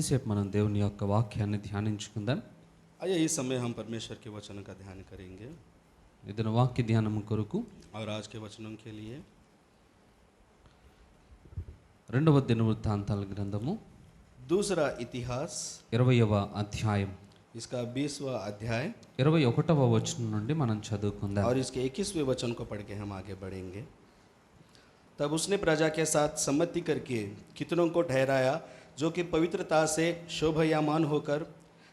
సేపు మనం దేవుని యొక్క వాక్యాన్ని ధ్యానించుకుందాం. आइए इस समय हम परमेश्वर के वचन का ध्यान करेंगे ఏదైనా వాక్య ధ్యానం కొరకు और आज के वचनों के लिए రెండవ దినవృత్తాంతాల గ్రంథము दूसरा इतिहास 20వ అధ్యాయం इसका 20वां अध्याय 21వ వచనం నుండి మనం చదువుకుందాం. और इसके 21वें वचन को पढ़ के हम आगे बढ़ेंगे. तब उसने प्रजा के साथ सम्मति करके कितनों को ठहराया जो कि पवित्रता से शोभायमान होकर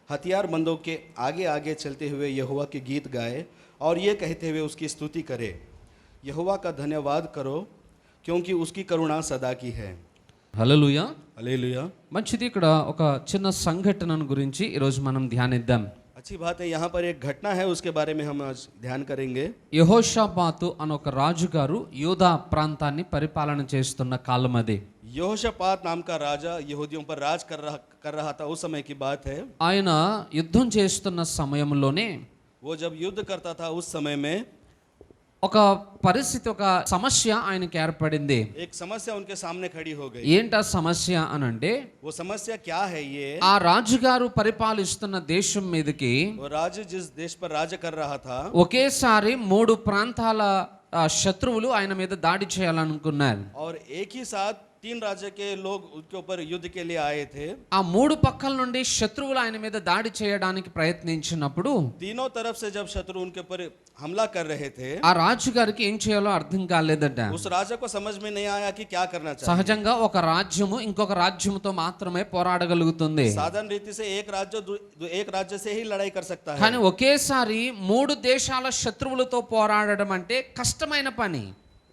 हथियारबंदों के आगे आगे चलते हुए यहोवा के गीत गाए और ये कहते हुए उसकी स्तुति करे, यहोवा का धन्यवाद करो क्योंकि उसकी करुणा सदा की है. హల్లెలూయా. हालेलुया. మంచిది. ఇక్కడ ఒక చిన్న సంఘటనను గురించి ఈరోజు మనం ధ్యానిద్దాం. अच्छी बात है. यहाँ पर एक घटना है, उसके बारे में हम आज ध्यान करेंगे. యెహోషాపాతు అనే ఒక రాజుగారు యూదా ప్రాంతాన్ని పరిపాలన చేస్తున్న కాలం అది. यहोशापात नाम का राजा यहूदियों पर राज कर रहा था. उस समय की बात है. ఆయన యుద్ధం చేస్తున్న సమయంలోనే वो जब युद्ध करता था उस समय में ఒక పరిస్థితి, ఒక సమస్య ఆయనకి ఏర్పడింది. एक समस्या उनके सामने खड़ी हो गई. ఏంటా సమస్య అనంటే, वो समस्या क्या है? ये ఆ రాజుగారు పరిపాలిస్తున్న దేశం మీదకి वो राज्य जिस देश पर राज्य कर रहा था ఒకేసారి 3 ప్రాంతాల శత్రువులు ఆయన మీద దాడి చేయాలనుకున్నారు. और एक ही साथ 3 राज्य के लोग उनके ऊपर युद्ध के लिए आए थे. ఆ 3 పక్కల నుండి శత్రువులు ఆయన మీద దాడి చేయడానికి ప్రయత్నించినప్పుడు तीनों तरफ से जब शत्रु उनके ऊपर हमला कर रहे थे, ఆ రాజుగారికి ఏం చేయాలో అర్థం కాలేదట. उस राजा को समझ में नहीं आया कि क्या करना चाहिए. సహజంగా ఒక రాజ్యము ఇంకొక రాజ్యముతో మాత్రమే పోరాడగలుగుతుంది. साधारण रीति से एक राज्य से ही लड़ाई कर सकता है. కానీ ఒకేసారి 3 దేశాల శత్రువులతో పోరాడడం అంటే కష్టమైన పని.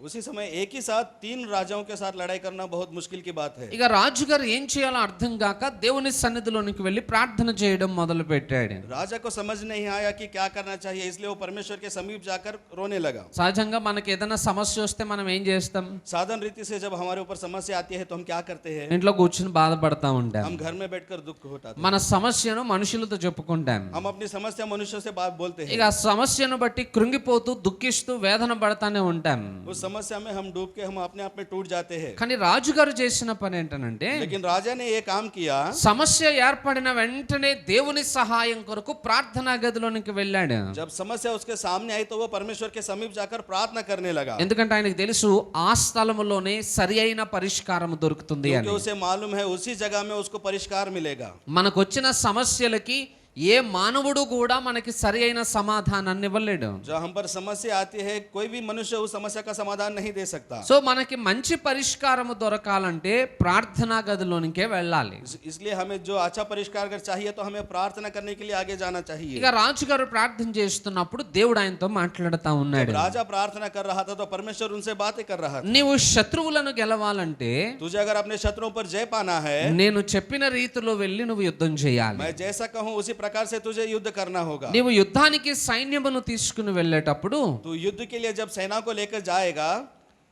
उसी समय एक ही साथ 3 राजाओं के साथ लड़ाई करना बहुत मुश्किल की बात है. ఇక రాజుగారు ఏం చేయాలో అర్థం కాక దేవుని సన్నిధిలోనికి వెళ్ళి ప్రార్థన చేయడం మొదలు పెట్టాడు. राजा को समझ नहीं आया कि क्या करना चाहिए, इसलिए वो परमेश्वर के समीप जाकर रोने लगा. సహజంగా మనకి ఏదైనా సమస్య వస్తే మనం ఏం చేస్తాం? साधारण रीति से जब हमारे ऊपर समस्या आती है तो हम क्या करते हैं? ఇంట్లో కూర్చుని బాధపడతా ఉంటాం. हम घर में बैठकर दुख उठाते हैं. మన సమస్యను మనుషులతో చెప్పుకుంటాం. हम अपनी समस्या मनुष्यों से बात बोलते हैं. ఇక ఆ సమస్యను బట్టి కృంగిపోతూ దుఃఖిస్తూ వేదన పడతానే ఉంటాం. उस समस्या में हम डूब के हम अपने आप में टूट जाते हैं. కానీ రాజుగారు చేసిన పని ఏంటనంటే, लेकिन राजा ने ये काम किया. సమస్య ఏర్పడిన వెంటనే దేవుని సహాయం కొరకు ప్రార్థనా గదిలోనికి వెళ్ళాడు. जब समस्या उसके सामने आई तो वो परमेश्वर के समीप जाकर प्रार्थना करने लगा. ఎందుకంటే ఆయనకు తెలుసు ఆ స్థలములోనే సరి అయిన పరిష్కారం దొరుకుతుంది అని. क्योंकि उसे मालूम है उसी जगह में उसको परिष्कार मिलेगा. మనకు వచ్చిన సమస్యలకి ఏ మానవుడు కూడా మనకి సరి అయిన సమాధానాన్ని ఇవ్వలేడు. जो हम पर समस्या आती है कोई भी मनुष्य उस समस्या का समाधान नहीं दे सकता. సో మనకి మంచి పరిష్కారం దొరకాలంటే ప్రార్థనా గదిలోనికే వెళ్ళాలి. इसलिए हमें जो अच्छा परिष्कार अगर चाहिए तो हमें प्रार्थना करने के लिए आगे जाना चाहिए. ఇక రాజుగారు ప్రార్థన చేస్తున్నప్పుడు దేవుడు ఆయనతో మాట్లాడుతూ ఉన్నాడు. राजा प्रार्थना कर रहा था तो परमेश्वर उनसे बातें कर रहा था. నీవు శత్రువులను గెలవాలంటే तुझे अगर अपने शत्रुओं पर जय पाना है, నేను చెప్పిన రీతిలో వెళ్ళి నువ్వు యుద్ధం చేయాలి. मैं जैसा कहूं उसी प्रकार से तुझे युद्ध करना होगा. నీవు యుద్ధానికి సైన్యమును తీసుకుని వెళ్ళేటప్పుడు तू युद्ध के लिए जब सेना को लेकर जाएगा,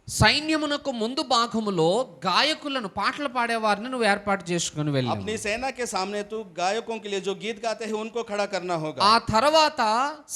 సైన్యమునకు ముందు భాగములో గాయకులను, పాటలు పాడేవారిని నువ్వు ఏర్పాటు చేసుకుని వెళ్ళావు. अपनी सेना के सामने तू गायकों के लिए जो गीत गाते हैं उनको खड़ा करना होगा. ఆ తర్వాత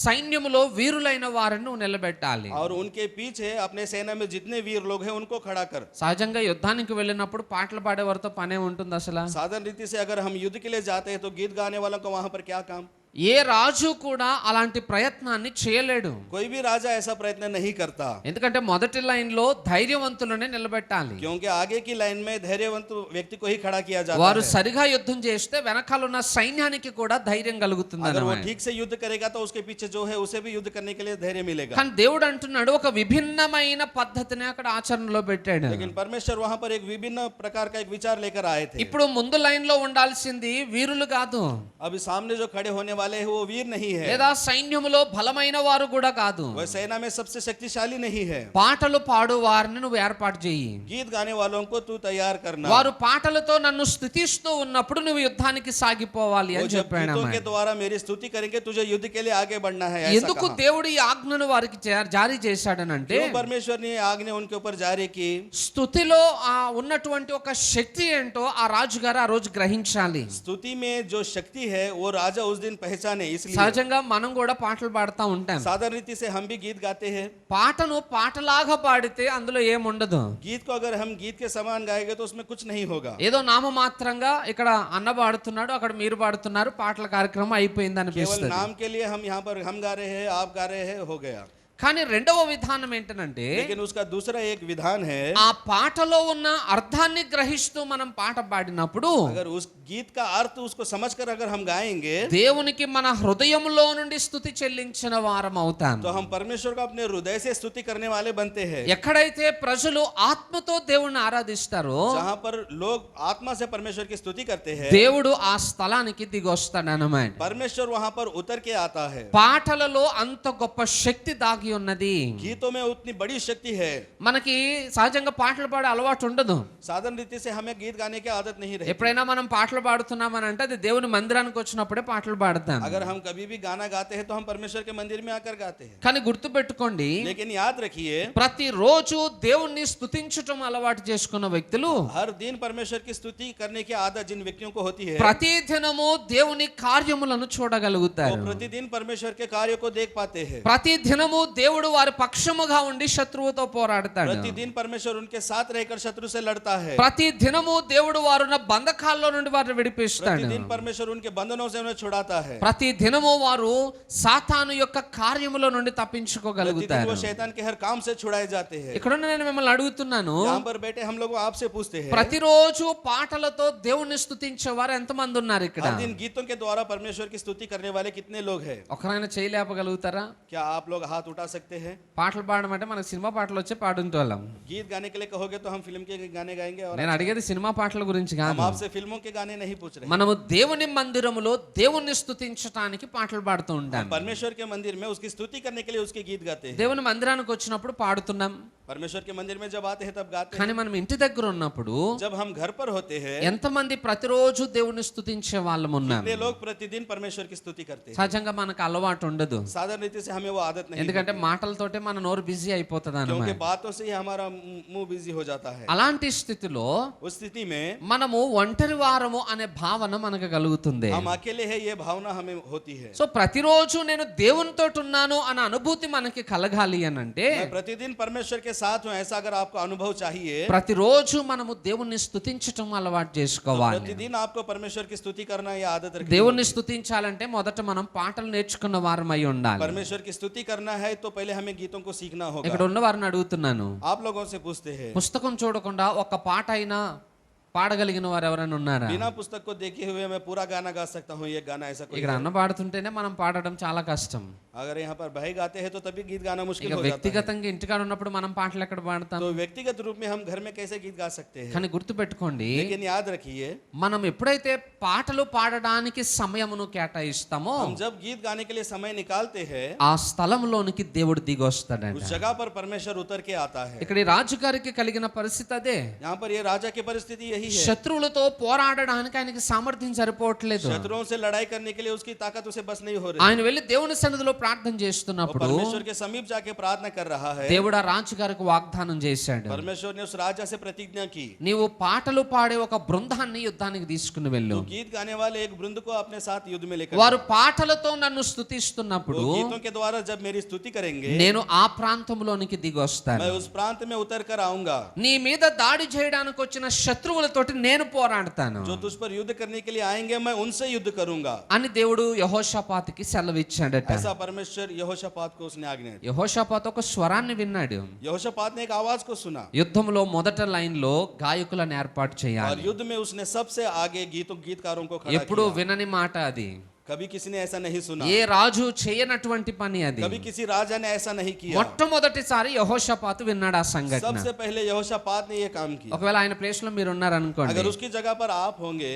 సైన్యములో వీరులైన వారిని నువ్వు నిలబెట్టాలి. और उनके पीछे अपने सेना में जितने वीर लोग हैं उनको खड़ा कर. సహజంగా యుద్ధానికి వెళ్ళినప్పుడు పాటలు పాడేవారితో పనే ఉంటుంది అసలు. साधारण रीति से अगर हम युद्ध के लिए जाते हैं तो गीत गाने वालों को वहां पर क्या काम? ఏ రాజు కూడా అలాంటి ప్రయత్నాన్ని చేయలేడు. कोई भी राजा ऐसा प्रयत्न नहीं करता. ఎందుకంటే మొదటి లైన్ లో ధైర్యవంతులనే నిలబెట్టాలి. क्योंकि आगे की लाइन में धैर्यवंत व्यक्ति को ही खड़ा किया जाता వారు है. సరిగా యుద్ధం చేస్తే వెనకాల ఉన్న సైన్యానికి కూడా ధైర్యం కలుగుతుంది अगर वो అన్నమాట. ठीक से युद्ध करेगा तो उसके पीछे जो है उसे भी युद्ध करने के लिए धैर्य मिलेगा. కానీ దేవుడు అంటున్నాడు ఒక విభిన్నమైన పద్ధతిని అక్కడ ఆచరణలో పెట్టాడు. लेकिन परमेश्वर वहां पर एक विभिन्न प्रकार का एक विचार लेकर आए थे. ఇప్పుడు ముందు లైన్ లో ఉండాల్సింది వీరులు కాదు, अभी सामने जो खड़े होने वाले हैं वो वीर नहीं है. లేదా సైన్యములో బలమైన వారు కూడా కాదు. वह सेना में सबसे शक्तिशाली नहीं है. పాటలు పాడు వారిని నువ్వు ఏర్పాటు చేయి. गीत गाने वालों को तू तैयार करना. వారు పాటలతో నన్ను స్తుతిస్తూ ఉన్నప్పుడు నువ్వు యుద్ధానికి సాగిపోవాలి वो అని जब చెప్పాడు. गीतों के द्वारा मेरी स्तुति करेंगे तुझे युद्ध के लिए आगे बढ़ना है. ऐसा ఎందుకు कहा. దేవుడు ఈ ఆజ్ఞను వారికి జారీ చేశాడనంటే, क्यों परमेश्वर ने आज्ञा उनके ऊपर जारी की? స్తుతిలో ఆ ఉన్నటువంటి ఒక శక్తి ఏంటో ఆ రాజుగారు ఆ రోజు గ్రహించాలి. स्तुति में जो शक्ति है वो राजा उस दिन पहचाने इसलिए సహజంగా మనం కూడా పాటలు పాడుతూ ఉంటాం. साधारण रीति से हम भी गीत गाते हैं। పాటను పాటలాగా పాడితే అందులో ఏముండదు. गीत को अगर हम गीत के समान गाएंगे तो उसमें कुछ नहीं होगा। ఏదో నామమాత్రంగా ఇక్కడ అన్న పాడుతున్నాడు, అక్కడ మీరు పాడుతున్నారు, పాటల కార్యక్రమం అయిపోయింది केवल అనిపిస్తుంది. नाम के लिए हम यहाँ पर हम गा रहे हैं, आप गा रहे हैं, हो गया। కానీ రెండవ విధానం ఏంటంటే लेकिन उसका दूसरा एक विधान है, ఆ పాటలో ఉన్న అర్థాన్ని గ్రహిస్తూ మనం పాట పాడినప్పుడు अगर उस गीत का अर्थ उसको समझकर अगर हम गाएंगे దేవునికి మన హృదయంలో నుండి స్తుతి చెల్లించిన వారం అవుతాం. तो हम परमेश्वर को अपने हृदय से स्तुति करने वाले बनते हैं। ఎక్కడైతే ప్రజలు ఆత్మతో దేవుణ్ణి ఆరాధిస్తారో जहाँ पर लोग आत्मा से परमेश्वर की स्तुति करते हैं, దేవుడు ఆ స్థలానికి దిగొస్తాడు అన్నమాట. परमेश्वर वहाँ पर उतर के आता है। పాటలలో అంత గొప్ప శక్తి దాగి ఉన్నది. गीतों में उतनी बड़ी शक्ति है। మనకి సహజంగా పాటలు పాడే అలవాటు ఉండదు. साधारण रीति से हमें गीत गाने की आदत नहीं रहती। ఎప్పుడైనా మనం పాటలు పాడుతున్నామని అంటే అది దేవుని మందిరానికి వచ్చినప్పుడే పాటలు పాడతాం. अगर हम कभी भी गाना गाते हैं तो हम परमेश्वर के मंदिर में आकर गाते हैं। కానీ గుర్తుపెట్టుకోండి, लेकिन याद रखिए, ప్రతిరోజు దేవుణ్ణి స్తుతించటం అలవాటు చేసుకున్న వ్యక్తులు हर दिन परमेश्वर की स्तुति करने की आदत जिन व्यक्तियों को होती है, ప్రతి దినము దేవుని కార్యములను वो చూడగలుగుతారు. प्रतिदिन परमेश्वर के कार्य को देख पाते हैं। ప్రతి దినము దేవుడు వారి పక్షముగా ఉండి శత్రువుతో పోరాడతాడు. प्रतिदिन परमेश्वर उनके साथ रहकर शत्रु से लड़ता है। ప్రతి దినము దేవుడు వారున్న బంధకాల్లో నుండి వారిని విడిపిస్తాడు. प्रतिदिन परमेश्वर उनके बंधनों से उन्हें छुड़ाता है। ప్రతి దినము వారు సాతాను యొక్క కార్యముల నుండి प्रतिदिन తప్పించుకోగలుగుతారు. वो शैतान के हर काम से छुड़ाए जाते हैं। ఇక్కడ నేను మిమ్మల్ని అడుగుతున్నాను, यहाँ पर बैठे हम लोग आपसे पूछते हैं, ప్రతిరోజు పాటలతో దేవుణ్ణి స్తుతించే వారు ఎంతమంది ఉన్నారు ఇక్కడ? हर दिन गीतों के द्वारा परमेश्वर की स्तुति करने वाले कितने लोग हैं? ఒకరైనా చేయలేపగలుగుతారా? क्या आप लोग हाथ उठा सकते हैं? పాటలు పాడడం అంటే మనకు సినిమా పాటలు వచ్చే పాడుంటోళ్ళం. गीत गाने के लिए कहोगे तो हम फिल्म के गाने गाएंगे। और నేను అడిగేది సినిమా పాటల గురించి हम కాదు. आपसे फिल्मों के गाने नहीं पूछ रहे। మనము దేవుని మందిరములో దేవుణ్ణి స్తుతించటానికి పాటలు పాడుతూ ఉంటాం. परमेश्वर के मंदिर में उसकी स्तुति करने के लिए उसके गीत गाते हैं। దేవుని మందిరానికి వచ్చినప్పుడు పాడుతున్నాం. परमेश्वर के मंदिर में जब आते हैं तब गाते हैं। కానీ మనం ఇంటి దగ్గర ఉన్నప్పుడు जब हम घर पर होते हैं, ఎంతమంది ప్రతిరోజు దేవుణ్ణి స్తుతించే వాళ్ళం ఉన్నాం? कितने लोग प्रतिदिन परमेश्वर की स्तुति करते हैं? సహజంగా మనకు అలవాటు ఉండదు. साधारण रीति से हमें वो आदत नहीं, ఎందుకంటే మాటలతోటే మన నోరు బిజీ అయిపోతుంది क्योंकि అన్నమాట. बातों से ही हमारा मुंह बिजी हो जाता है। అలాంటి స్థితిలో उस स्थिति में మనము ఒంటరి వారము అనే భావన మనకు కలుగుతుంది. हम अकेले हैं ये भावना हमें होती है। సో ప్రతిరోజు నేను దేవునితో ఉన్నాను అనే అనుభూతి మనకి కలగాలి అని అంటే मैं प्रतिदिन परमेश्वर के साथ हूँ, ऐसा अगर आपको अनुभव चाहिए, ప్రతిరోజు మనము దేవుణ్ణి స్తుతించటం అలవాటు చేసుకోవాలి. प्रतिदिन आपको परमेश्वर की स्तुति करना ये आदत रखनी దేవుణ్ణి होगी। స్తుతించాలంటే మొదట మనం పాటలు నేర్చుకున్న వారమై ఉండాలి. परमेश्वर की स्तुति करना है तो पहले हमें गीतों को सीखना ఇక్కడ होगा। ఉన్న వారిని అడుగుతున్నాను, आप लोगों से पूछते हैं, పుస్తకం చూడకుండా ఒక పాట అయినా పాడగలిగిన వారు ఎవరైనా ఉన్నారా? बिना पुस्तक को देखे हुए मैं पूरा गाना गा सकता हूँ ये गाना, ऐसा कोई ఇక్కడ है? అన్న పాడుతుంటేనే మనం పాడడం చాలా కష్టం. अगर यहाँ पर भाई गाते हैं तो तभी गीत गाना मुश्किल ఇక हो जाता है। వ్యక్తిగతంగా ఇంటికాడ ఉన్నప్పుడు మనం పాటలు ఎక్కడ పాడతాం? तो व्यक्तिगत रूप में हम घर में कैसे गीत गा सकते हैं? కానీ గుర్తుపెట్టుకోండి, लेकिन याद रखिए, మనం ఎప్పుడైతే పాటలు పాడడానికి సమయమును కేటాయిస్తామో हम जब गीत गाने के लिए समय निकालते हैं, ఆ స్థలంలోనికి దేవుడు దిగి వస్తాడంట. उस जगह पर परमेश्वर उतर के आता है। ఇక్కడ ఈ రాజుగారికి కలిగిన పరిస్థితి అదే. यहाँ पर ये राजा की परिस्थिति यही है। శత్రువులతో పోరాడడానికి ఆయనకి సామర్థ్యం సరిపోవట్లేదు. शत्रुओं से लड़ाई करने के लिए उसकी ताकत उसे बस नहीं हो रही। ఆయన వెళ్ళి దేవుని సన్నిధిలో ప్రార్థన वो చేస్తున్నప్పుడు परमेश्वर के समीप जाके प्रार्थना कर रहा है। దేవుడు ఆ రాజుగారికి వాగ్దానం చేశాడు, परमेश्वर ने उस राजा से प्रतिज्ञा की, నీవు పాటలు పాడే ఒక బృందాన్ని యుద్ధానికి తీసుకుని వెళ్ళు. तो गीत गाने वाले एक वृंद को अपने साथ युद्ध में लेकर వారు పాటలతో నన్ను స్తుతిస్తున్నప్పుడు वो गीतों के द्वारा जब मेरी स्तुति करेंगे, నేను ఆ ప్రాంతంలోనికి దిగి వస్తాను. मैं उस प्रांत में उतर कर आऊंगा। నీ మీద దాడి చేయడానికి వచ్చిన శత్రువులతోటి నేను పోరాడతాను जो तुझ पर युद्ध करने के लिए आएंगे मैं उनसे युद्ध करूंगा। అని దేవుడు యెహోషాపాతుకి సెలవిచ్చాడట. ऐसा परमेश्वर यहोशापात को उसने आज्ञा दी। యెహోషాపాతు ఒక స్వరాన్ని విన్నాడు. यहोशापात ने एक आवाज को सुना యుద్ధంలో మొదట లైన్ లో గాయకులను ఏర్పాటు और చేయాలి. युद्ध में उसने सबसे आगे गीतकारों को खड़ा ఎప్పుడు किया। వినని మాట అది. कभी किसी ने ऐसा नहीं सुना, ఏ రాజు చేయనటువంటి పని అది. कभी किसी राजा ने ऐसा नहीं किया। మొట్టమొదటిసారి యెహోషాపాతు విన్నాడు ఆ సంఘటన. सबसे पहले यहोशापात ने ये काम किया। ఒకవేళ ఆయన ప్లేస్ లో మీరు ఉన్నారనుకోండి, अगर उसकी जगह पर आप होंगे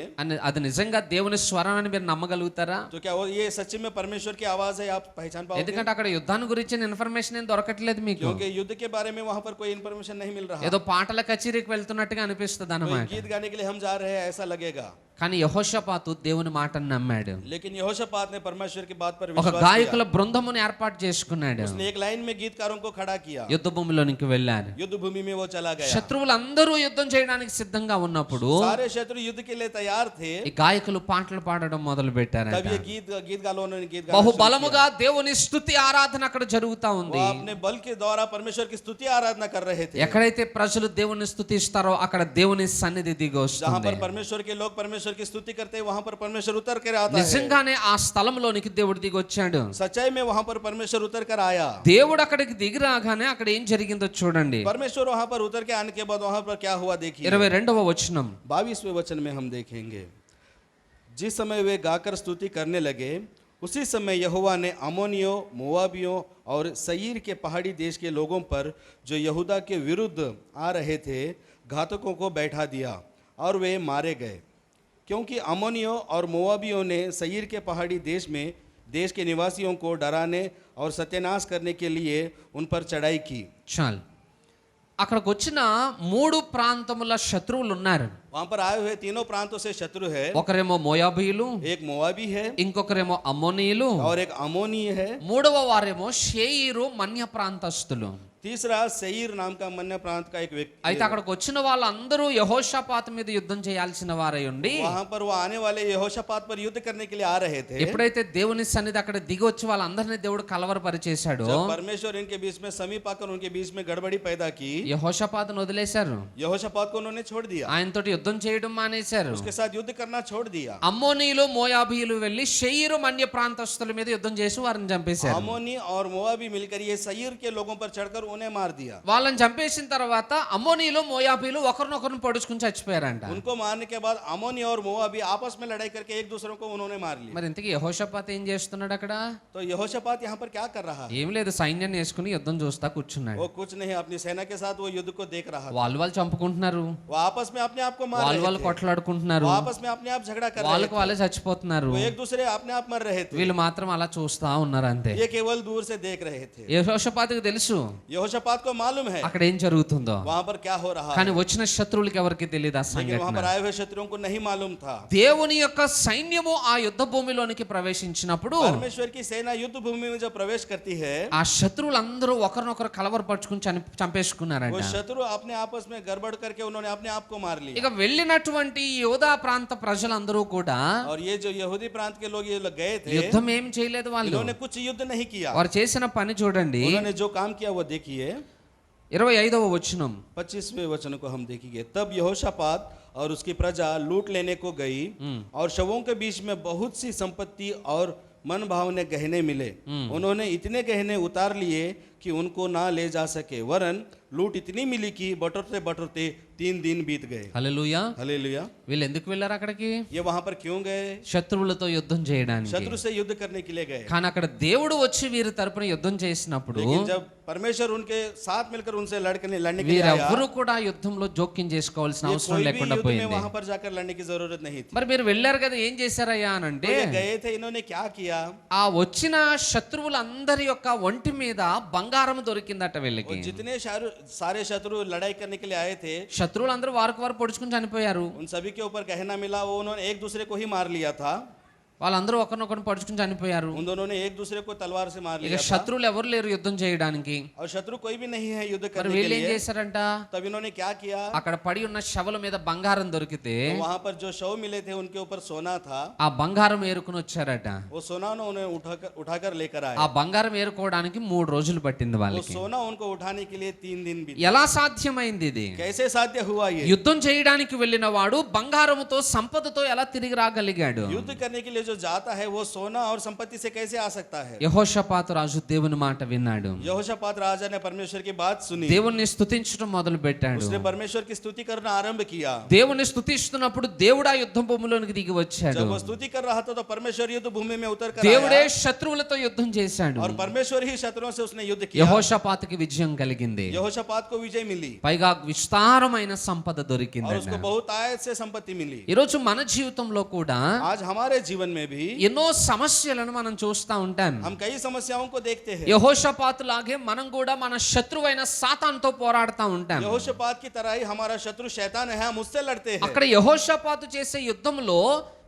అది నిజంగా దేవుని స్వరం అని మీరు నమ్మగలుగుతారా? तो क्या वो ये सच्ची में परमेश्वर की आवाज है, आप पहचान पाओगे? ఎందుకంటే అక్కడ యుద్ధాన్ని గురించిన ఇన్ఫర్మేషన్ ఏం దొరకట్లేదు మీకు. क्योंकि युद्ध के बारे में वहां पर कोई इन्फॉर्मेशन नहीं मिल रहा। ఏదో పాటల కచేరీకి వెళ్తున్నట్టుగా అనిపిస్తుంది कोई అన్నమాట. गीत गाने के लिए हम जा रहे हैं ऐसा लगेगा। కానీ యెహోషాపాతు దేవుని మాటను నమ్మాడు. लेकिन यहोशापात ने परमेश्वर की बात पर ఒక विश्वास किया। గాయకుల బృందమును ఏర్పాటు చేసుకున్నాడు. उसने एक लाइन में गीतकारों को खड़ा किया। యుద్ధ భూమిలోనికి వెళ్ళారు. युद्ध भूमि में वो चला गया। శత్రువులందరూ యుద్ధం చేయడానికి సిద్ధంగా ఉన్నప్పుడు सारे शत्रु युद्ध के लिए तैयार थे। ఈ గాయకులు పాటలు పాడడం మొదలు పెట్టారంట. तब ये गीत गालों ने गीत गाना బహు शुरू బలముగా దేవుని స్తుతి ఆరాధన అక్కడ జరుగుతా किया। ఉంది. वो अपने बल के द्वारा परमेश्वर की स्तुति आराधना कर रहे थे। ఎక్కడైతే ప్రజలు దేవుని స్తుతిస్తారో అక్కడ దేవుని సన్నిధి దిగి जहाँ వస్తుంది. पर परमेश्वर के लोग परमेश्वर की स्तुति करते हैं, वहाँ पर परमेश्वर उतर कर आता है। నిజంగానే ఆ స్థలంలోనికి దేవుడు దిగి వచ్చాడు. सच्चाई में वहाँ पर परमेश्वर उतर कर आया। దేవుడు అక్కడికి దిగి రాగానే అక్కడ ఏం జరిగిందో చూడండి. परमेश्वर वहाँ पर उतर के आने के बाद वहाँ पर क्या हुआ देखिए। 22వ వచనం. 22वें वचन में हम देखेंगे, जिस समय वे गाकर स्तुति करने लगे, उसी समय यहोवा ने अमोनियों, मोआबियों और सईर के पहाड़ी देश के लोगों पर जो यहूदा के विरुद्ध आ रहे थे, घातकों को बैठा दिया और वे मारे गए, क्योंकि अमोनियों और मोआबियों ने सईर के पहाड़ी देश में देश के निवासियों को डराने और सत्यानाश करने के लिए उन पर चढ़ाई की। చాలు. అక్కడికి వచ్చిన 3 ప్రాంతముల శత్రువులు ఉన్నారు. वहाँ पर आए हुए तीनों प्रांतों से शत्रु है। ఒకరేమో మోయాబీయులు, एक मोआबी है ఇంకొకరేమో అమ్మోనీయులు, और एक अमोनी है। మూడవ వారేమో షేయిరు మన్య ప్రాంతస్తులు. तीसरा सईर नाम का मन्य प्रांत का एक व्यक्ति। అయితే అక్కడికి వచ్చిన వాళ్ళందరూ యెహోషాపాతు మీద యుద్ధం చేయాల్సిన వారై ఉండి वहाँ पर वो आने वाले यहोशापात पर युद्ध करने के लिए आ रहे थे। ఎప్పుడైతే దేవుని సన్నిధి అక్కడ దిగి వచ్చి వాళ్ళందరినీ దేవుడు కలవరపరిచేశాడో जब परमेश्वर इनके बीच में समीप आकर उनके बीच में गड़बड़ी पैदा की, యెహోషాపాతును వదిలేశారు. यहोशापात को उन्होंने छोड़ दिया, ఆయనతోటి యుద్ధం చేయడం మానేశారు. उसके साथ युद्ध करना छोड़ दिया। అమ్మోనీయులు మోయాబీయులు వెళ్ళి షేయిరు మన్య ప్రాంతస్తుల మీద యుద్ధం చేసి వారిని చంపేశారు. अमोनी और मोआबी मिलकर ये सईर के लोगों पर चढ़कर उन्हें मार दिया। వాళ్ళని చంపేసిన తర్వాత అమ్మోనీయులు మోయాబీయులు ఒకరినొకరిని పొడుచుకుని చచ్చిపోయారంట. उनको मारने के बाद अमोनी और मोआबी आपस में लड़ाई करके एक दूसरे को उन्होंने मार लिया। మరి ఇంతకీ యెహోషాపాతు ఏం చేస్తున్నాడు అక్కడ? तो यहोशापात यहाँ पर क्या कर रहा है? ఏం లేదు, సైన్యాన్ని వేసుకుని యుద్ధం చూస్తా కూర్చున్నాడు. वो कुछ नहीं, अपनी सेना के साथ वो युद्ध को देख रहा था। వాళ్ళు చంపుకుంటున్నారు, वो आपस में अपने आप को मार వాళ్ళు रहे थे। కొట్లాడుకుంటున్నారు, वो आपस में अपने आप झगड़ा कर रहे వాళ్ళకి थे। వాళ్ళే చచ్చిపోతున్నారు. वो एक दूसरे अपने आप मर रहे थे। వీళ్ళు మాత్రం అలా చూస్తా ఉన్నారు అంతే. ये केवल दूर से देख रहे थे। యెహోషాపాతుకు తెలుసు यहोशापात को मालूम है అక్కడ ఏం జరుగుతుందో, वहाँ पर क्या हो रहा है, కానీ వచ్చిన శత్రువులకి ఎవరికి తెలియదు ఆ लेकिन वहाँ సంఘటన. पर आए हुए शत्रुओं को नहीं मालूम था। దేవుని యొక్క సైన్యము ఆ యుద్ధ భూమిలోనికి ప్రవేశించినప్పుడు परमेश्वर की सेना युद्ध भूमि में जब प्रवेश करती है, ఆ శత్రువులందరూ ఒకరినొకరు కలవరపరుచుకుని చంపేసుకున్నారంట. वो शत्रु अपने आपस में गड़बड़ करके उन्होंने अपने आप को मार लिया। ఇక వెళ్ళినటువంటి యోధా ప్రాంత ప్రజలందరూ కూడా और ये जो यहूदी प्रांत के लोग ये लोग गए थे, యుద్ధం ఏం చేయలేదు. వాళ్ళు इन्होंने कुछ युद्ध नहीं किया। వారు చేసిన పని చూడండి. उन्होंने जो काम किया वो देखिए। 25వ వచనం. 25वें वचन को हम देखेंगे, तब यहोशापात और उसकी प्रजा लूट लेने को गई और शवों के बीच में बहुत सी संपत्ति और मन भावने गहने मिले। उन्होंने इतने गहने उतार लिए कि उनको ना ले जा सके, वरन लूट इतनी मिली कि बटोरते बटोरते 3 दिन बीत गए। హల్లెలూయా. हालेलुया। వీళ్ళు ఎందుకు వెళ్ళారు అక్కడికి? ये वहां पर क्यों गए? శత్రువులతో యుద్ధం చేయడానికి. शत्रु से युद्ध करने के लिए गए। కానీ అక్కడ దేవుడు వచ్చి వీరి తరపున యుద్ధం చేసినప్పుడు लेकिन जब परमेश्वर उनके साथ मिलकर उनसे लड़ने के लिए आया, వీరెవ్వరూ కూడా యుద్ధంలో జోక్యం చేసుకోవాల్సిన ये అవసరం कोई भी లేకుండా युद्ध में పోయింది. वहां पर जाकर लड़ने की जरूरत नहीं थी। మరి మీరు వెళ్ళారు కదా, ఏం చేశారయ్యా అని అంటే, तो ये गए थे, इन्होंने क्या किया? ఆ వచ్చిన శత్రువులందరి యొక్క ఒంటి మీద బంగారం దొరికిందట వీళ్ళకి. और जितने सारे शत्रु लड़ाई करने के लिए आए थे, శత్రువులందరూ వారికి వారు పొడుచుకుని చనిపోయారు. उन सभी के ऊपर गहना मिला। वो उन्होंने एक दूसरे को ही मार लिया था। వాళ్ళందరూ ఒకరినొకరిని పొడుచుకుని చనిపోయారు. उन दोनों ने एक दूसरे को तलवार से मार ఇక लिया था। శత్రువులు ఎవరు లేరు యుద్ధం చేయడానికి. और शत्रु कोई भी नहीं है युद्ध మరి करने के వీళ్ళు ఏం लिए। చేశారంట? तब इन्होंने क्या किया? అక్కడ పడి ఉన్న శవల మీద బంగారం దొరికితే तो वहां पर जो शव मिले थे उनके ऊपर सोना था। ఆ బంగారం ఏరుకుని వచ్చారట. वो सोना उन्हें उठाकर लेकर आए। ఆ బంగారం ఏరుకోవడానికి 3 రోజులు పట్టింది वो వాళ్ళకి. सोना उनको उठाने के लिए 3 दिन बीते। ఎలా సాధ్యమైంది ఇది? कैसे साध्य हुआ ये? యుద్ధం చేయడానికి వెళ్ళిన వాడు బంగారముతో సంపదతో ఎలా తిరిగి రాగలిగాడు? युद्ध करने के लिए जो जाता है वो सोना और संपत्ति से कैसे आ सकता है? యెహోషాపాతు రాజు దేవుని మాట విన్నాడు. यहोशापात राजा ने परमेश्वर की बात सुनी। దేవుణ్ణి స్తుతించడం మొదలు పెట్టాడు. उसने परमेश्वर की स्तुति करना आरंभ किया। దేవుని స్తుతిస్తున్నప్పుడు దేవుడు ఆ యుద్ధ భూమిలోనికి దిగి వచ్చాడు. जब वो स्तुति कर रहा था तो परमेश्वर युद्ध भूमि में उतर कर దేవుడే आया శత్రువులతో యుద్ధం చేశాడు. और परमेश्वर ही शत्रुओं से उसने युद्ध किया। యెహోషాపాతుకి విజయం కలిగింది. यहोशापात को विजय मिली పైగా విస్తారమైన సంపద और దొరికింది. उसको बहुत आयत से संपत्ति मिली। ఈరోజు మన జీవితంలో కూడా आज हमारे जीवन में में भी ఎన్నో సమస్యలను మనం చూస్తా ఉంటాం. हम कई समस्याओं को देखते हैं। యెహోషాపాతు లాగే మనం కూడా మన శత్రువైన సాతానుతో పోరాడుతా ఉంటాం. यहोशापात की तरह ही हमारा शत्रु शैतान है, हम उससे लड़ते हैं। అక్కడ యెహోషాపాతు చేసే యుద్ధంలో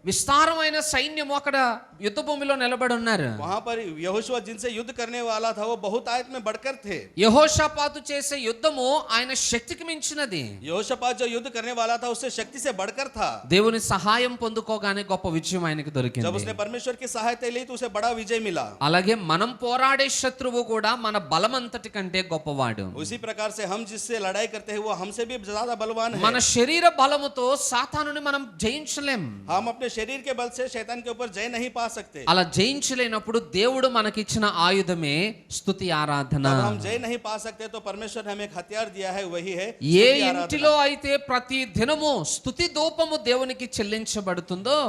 విస్తారమైన సైన్యము అక్కడ యుద్ధ భూమిలో నిలబడి ఉన్నారు. वहां पर यहोशुआ जिनसे युद्ध करने वाला था वो बहुत आयत में बढ़कर थे। యెహోషాపాతు చేసే యుద్ధము ఆయన శక్తికి మించినది. यहोशापात जो युद्ध करने वाला था उससे शक्ति से बढ़कर था। దేవుని సహాయం పొందుకోగానే గొప్ప విజయం ఆయనకి जब దొరికింది. उसने परमेश्वर की सहायता ली तो उसे बड़ा विजय मिला। అలాగే మనం పోరాడే శత్రువు కూడా మన బలమంతటి కంటే గొప్పవాడు. उसी प्रकार से हम जिससे लड़ाई करते हैं वो हमसे भी ज्यादा बलवान है। మన శరీర బలముతో సాతానుని మనం జయించలేం. हम अपने शरीर के बल से शैतान के ऊपर जय नहीं पा सकते। అలా జయించలేనప్పుడు దేవుడు మనకిచ్చిన ఆయుధమే స్తుతి ఆరాధన. जब हम जय नहीं पा सकते तो परमेश्वर ने हमें एक हथियार दिया है, वही है ఏ स्तुति आराधना। ఇంటిలో అయితే ప్రతి దినము స్తుతి ధూపము దేవునికి చెల్లించబడుతుందో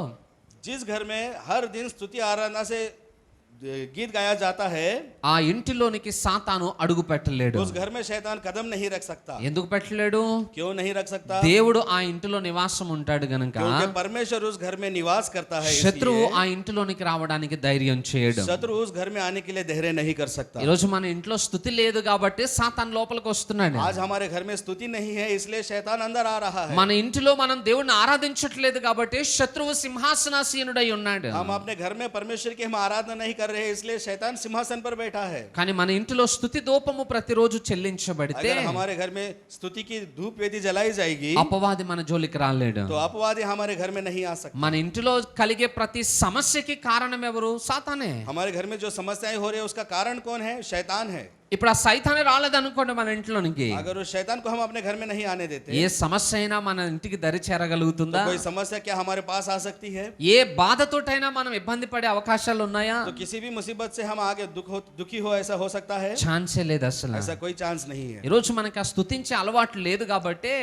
जिस घर में हर दिन स्तुति आराधना से गीत गाया जाता है ఆ ఇంటిలోనికి సాతాను అడుగు పెట్టలేడు. उस घर में शैतान कदम नहीं रख सकता। ఎందుకు పెట్టలేడు? क्यों नहीं रख सकता? దేవుడు ఆ ఇంటిలో నివాసం ఉంటాడు గనుక क्योंकि परमेश्वर उस घर में निवास करता है। శత్రువు इसलिए ఆ ఇంటిలోనికి రావడానికి ధైర్యం చేయడు. शत्रु उस घर में आने के लिए धैर्य नहीं कर सकता। ఈ రోజు మన ఇంట్లో స్తుతి లేదు కాబట్టి సాతాను లోపలికి వస్తున్నాడు. आज हमारे घर में स्तुति नहीं है इसलिए शैतान अंदर आ रहा है। మన ఇంటిలో మనం దేవుణ్ణి ఆరాధించట్లేదు కాబట్టి శత్రువు సింహాసనాసీనుడై ఉన్నాడు. हम अपने घर में परमेश्वर की हम आराधना नहीं कर रहे हैं इसलिए शैतान सिंहासन पर बैठा है। కానీ మన ఇంటిలో స్తుతి ధూపము ప్రతిరోజు చెల్లించబడితే अगर हमारे घर में स्तुति की धूप वेदी जलाई जाएगी అపవాది మన జోలికి రాలేడు. तो अपवादी हमारे घर में नहीं आ सकता। మన ఇంటిలో కలిగే ప్రతి సమస్యకి కారణం ఎవరు? సాతానే. हमारे घर में जो समस्याएं हो रही है उसका कारण कौन है? शैतान है। ఇప్పుడు ఆ సైతానే రాలేదనుకోండి మన ఇంట్లోనికి, अगर उस शैतान को हम अपने घर में नहीं आने देते ఏ సమస్య అయినా మన ఇంటికి దరి చేరగలుగుతుందా? तो कोई समस्या क्या हमारे पास आ सकती है? ఏ బాధతోటైనా మనం ఇబ్బంది పడే అవకాశాలు ఉన్నాయా? तो किसी भी मुसीबत से हम आगे दुखी हो ऐसा हो सकता है? ఛాన్సే లేదు అసలు. ऐसा कोई चांस नहीं है। ఈ రోజు మనకి ఆ స్తుతించే అలవాటు లేదు కాబట్టి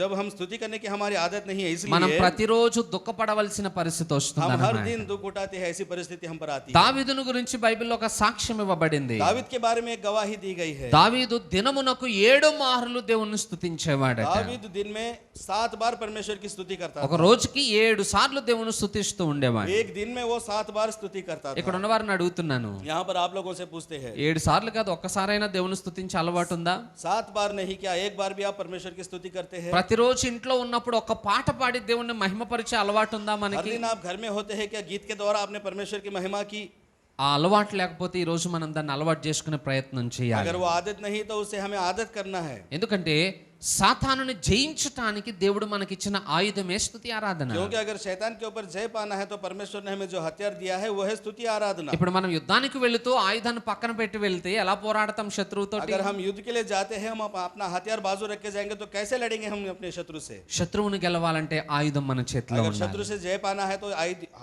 जब हम स्तुति करने की हमारी आदत नहीं है మనం इसलिए ప్రతిరోజు దుఃఖపడవలసిన పరిస్థితి हम వస్తుంది हर అన్నమాట. दिन दुख उठाते हैं। ऐसी परिस्थिति हम पर आती है। దావీదును గురించి బైబిల్లో ఒక సాక్ష్యం ఇవ్వబడింది. दावीद के बारे में एक गवाही दी गई है। దావీదు దినమునకు 7 మార్లు దేవుణ్ణి స్తుతించేవాడట. दावीद दिन में 7 बार परमेश्वर की स्तुति करता ఒక था। రోజుకి 7 సార్లు దేవుని స్తుతిస్తూ ఉండేవాడు. एक दिन में वो 7 बार स्तुति करता ఇక్కడ था। ఉన్న వారిని అడుగుతున్నాను, यहाँ पर आप लोगों से पूछते हैं 7 సార్లు కాదు ఒక్కసారైనా దేవుని స్తుతించే అలవాటు ఉందా? 7 बार नहीं क्या एक बार भी आप परमेश्वर की स्तुति करते हैं? ప్రతిరోజు ఇంట్లో ఉన్నప్పుడు ఒక పాట పాడి దేవుణ్ణి మహిమపరిచే అలవాటు ఉందా हर మనకి? दिन आप घर में होते हैं क्या गीत के द्वारा आपने परमेश्वर की महिमा की? ఆ అలవాటు లేకపోతే ఈ రోజు మనం దాన్ని అలవాటు చేసుకునే ప్రయత్నం చేయాలి. अगर वो आदत नहीं तो उसे हमें आदत करना है। ఎందుకంటే సాతానుని జయించటానికి దేవుడు మనకిచ్చిన ఆయుధమే స్తుతి ఆరాధన. क्योंकि अगर शैतान के ऊपर जय पाना है तो परमेश्वर ने हमें जो हथियार दिया है वो है स्तुति आराधना। ఇప్పుడు మనం యుద్ధానికి వెళుతూ ఆయుధాన్ని పక్కన పెట్టి వెళ్తే ఎలా పోరాడతాం శత్రువుతో? अगर हम युद्ध के लिए जाते हैं हम अपना हथियार बाजू रख के जाएंगे तो कैसे लड़ेंगे हम अपने शत्रु से? శత్రువుని గెలవాలంటే ఆయుధం మన చేతిలో अगर ఉండాలి. शत्रु से जय पाना है तो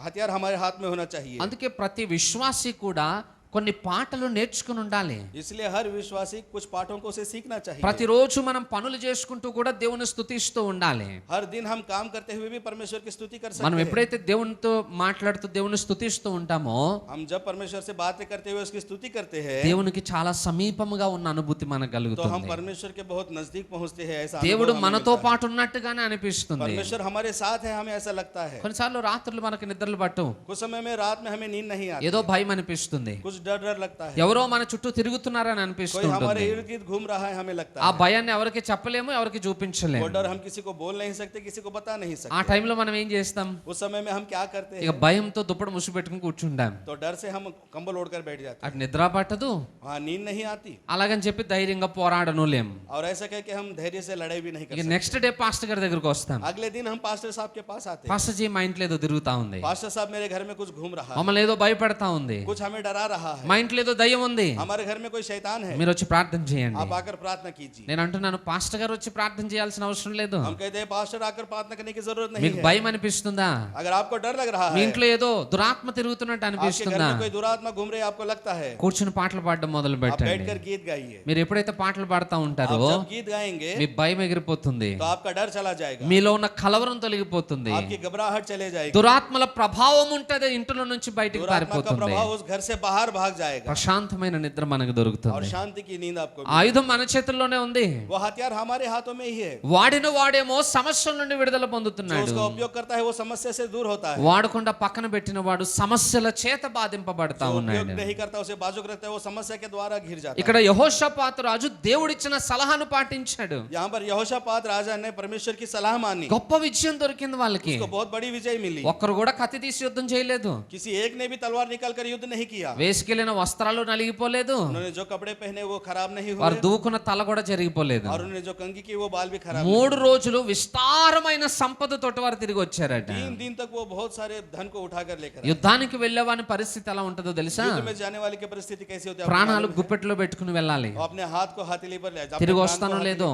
हथियार हमारे हाथ में होना चाहिए। అందుకే ప్రతి విశ్వాసి కూడా కొన్ని పాటలు నేర్చుకుని ఉండాలి. इसलिए हर विश्वासी कुछ पाठों को उसे सीखना चाहिए। ప్రతిరోజు మనం పనులు చేసుకుంటూ కూడా దేవుని స్తుతిస్తూ ఉండాలి. हर दिन हम काम करते हुए भी परमेश्वर की स्तुति कर सकते మనం हैं। ఎప్పుడైతే దేవునితో మాట్లాడుతూ దేవుని స్తుతిస్తూ ఉంటామో हम जब परमेश्वर से बातें करते हुए उसकी स्तुति करते हैं దేవునికి చాలా సమీపముగా ఉన్న అనుభూతి మనకు तो हम కలుగుతుంది. परमेश्वर के बहुत नजदीक पहुंचते हैं। ऐसा దేవుడు अनुभव हमें మనతో मिलता है। పాటు ఉన్నట్టుగానే అనిపిస్తుంది. परमेश्वर हमारे साथ है हमें ऐसा लगता है। కొన్నిసార్లు రాత్రులు మనకి నిద్రలు పట్టు, कुछ समय में रात में हमें नींद नहीं आती, ఏదో భయం అనిపిస్తుంది, कुछ डर डर लगता है, ఎవరో మన చుట్టూ తిరుగుతున్నారని कोई అనిపిస్తుంది. हमारे इर्द गिर्द घूम रहा है हमें लगता ఆ है। భయాన్ని ఎవరికి చెప్పలేము, ఎవరికి वो చూపించలేము. डर हम किसी को बोल नहीं सकते, किसी को बता नहीं ఆ सकते। టైంలో మనం ఏం చేస్తాం? उस समय में हम क्या करते ఇక हैं? భయంతో దుప్పటి ముసుగు పెట్టుకుని కూర్చుంటాం. तो डर से हम कंबल ओढ़कर बैठ जाते అటు నిద్ర పట్టదు, हैं, वहाँ नींद नहीं आती అలాగని చెప్పి ధైర్యంగా పోరాడను లేం. और ऐसा कह के हम धैर्य से लड़ाई भी नहीं कर ఇక सकते। నెక్స్ట్ డే పాస్టర్ గారి దగ్గరకు వస్తాం. अगले दिन हम पास्टर साहब के पास आते हैं। పాస్టర్ జీ మా ఇంట్లో ఏదో తిరుగుతా ఉంది, पास्टर साहब मेरे घर में कुछ घूम रहा है, మమ్మల్ని ఏదో భయపెడతా ఉంది, कुछ हमें डरा रहा है, మా ఇంట్లో ఏదో దయ్యం ఉంది, हमारे घर में कोई शैतान है, మీరు వచ్చి ప్రార్థన చేయండి. आप आकर प्रार्थना कीजिए। నేను అంటున్నాను పాస్టర్ గారు వచ్చి ప్రార్థన చేయాల్సిన అవసరం లేదు. हम कहते हैं पास्टर आकर प्रार्थना करने की जरूरत नहीं మీకు है। భయం అనిపిస్తుందా? अगर आपको डर लग रहा మీ है, ఇంట్లో ఏదో దురాత్మ తిరుగుతున్నట్టు आपके घर అనిపిస్తుందా? में कोई दुरात्मा घूम रही है आपको लगता है, కూర్చుని పాటలు పాడడం మొదలు आप పెట్టండి. बैठकर गीत गाइए। మీరు ఎప్పుడైతే పాటలు పాడుతూ आप ఉంటారో जब गीत गाएंगे మీ భయం ఎగిరిపోతుంది, तो आपका डर चला जाएगा, మీలో ఉన్న కలవరం తొలగిపోతుంది, आपकी घबराहट चले जाएगी, దురాత్మల ప్రభావం ఉంటది ఇంట్లో నుంచి బయటికి दुरात्मा का పారిపోతుంది. प्रभाव उस घर से बाहर भाग भाग जाएगा ప్రశాంతమైన నిద్ర మనకు और దొరుకుతుంది. शांति की नींद आपको ఆయుధం మన చేతుల్లోనే ఉంది. वो हथियार हमारे हाथों में ही है. వాడిన వాడేమో సమస్యల నుండి విడుదల जो పొందుతున్నాడు. उसका उपयोग करता है वो समस्या से दूर होता है. వాడకుండా పక్కన పెట్టిన వాడు సమస్యల చేత బాధింపబడతా जो ఉన్నాడు. उपयोग नहीं करता उसे बाजुक रखता है वो समस्या के द्वारा घिर जाता है. ఇక్కడ యెహోషాపాతు రాజు దేవుడిచ్చిన సలహాను పాటించాడు. यहाँ पर यहोशापात राजा ने परमेश्वर की सलाह मानी. గొప్ప విజయం దొరికింది వాళ్ళకి. उसको बहुत बड़ी विजय मिली. ఒక్కరు కూడా కత్తి తీసి యుద్ధం చేయలేదు. किसी एक ने भी तलवार निकाल कर युद्ध नहीं किया. వేసుకెళ్లిన వస్త్రాలు నలిగిపోలేదు. उन्होंने जो कपड़े पहने वो खराब नहीं వారు हुए దూకున్న తల కూడా జరిగిపోలేదు. और उन्होंने जो कंघी की वो बाल भी खराब 3 రోజులు విస్తారమైన సంపదతోటి వారు తిరిగి వచ్చారట. 3 दिन तक वो बहुत सारे धन को उठाकर लेकर आए. యుద్ధానికి వెళ్ళేవాని పరిస్థితి ఎలా ఉంటుందో తెలుసా? युद्ध में जाने वाले की परिस्थिति कैसी होती है? ప్రాణాలు గుప్పెట్లో పెట్టుకుని వెళ్ళాలి. वो अपने हाथ को हथेली पर ले जाए. తిరిగి వస్తానో లేదో,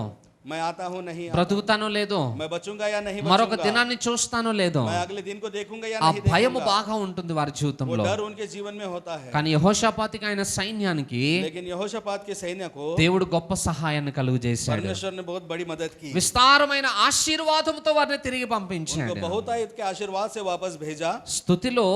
मैं आता हूं नहीं आता. బ్రతుకుతానో లేదో, मैं बचूंगा या नहीं మరొక बचूंगा. దినాన్ని చూస్తానో లేదో, मैं अगले दिन को देखूंगा या ఆ नहीं భయము देखूंगा. బాగా ఉంటుంది వారి वो జీవితంలో. डर उनके जीवन में होता है. కానీ యెహోషాపాతుకి ఆయన సైన్యానికి लेकिन यहोशापात के सैन्य को దేవుడు గొప్ప సహాయాన్ని కలుగజేశాడు. परमेश्वर ने बहुत बड़ी मदद की. విస్తారమైన ఆశీర్వాదంతో వారిని తిరిగి उनको పంపించాడు. बहुतायत के आशीर्वाद से वापस भेजा. స్థుతిలో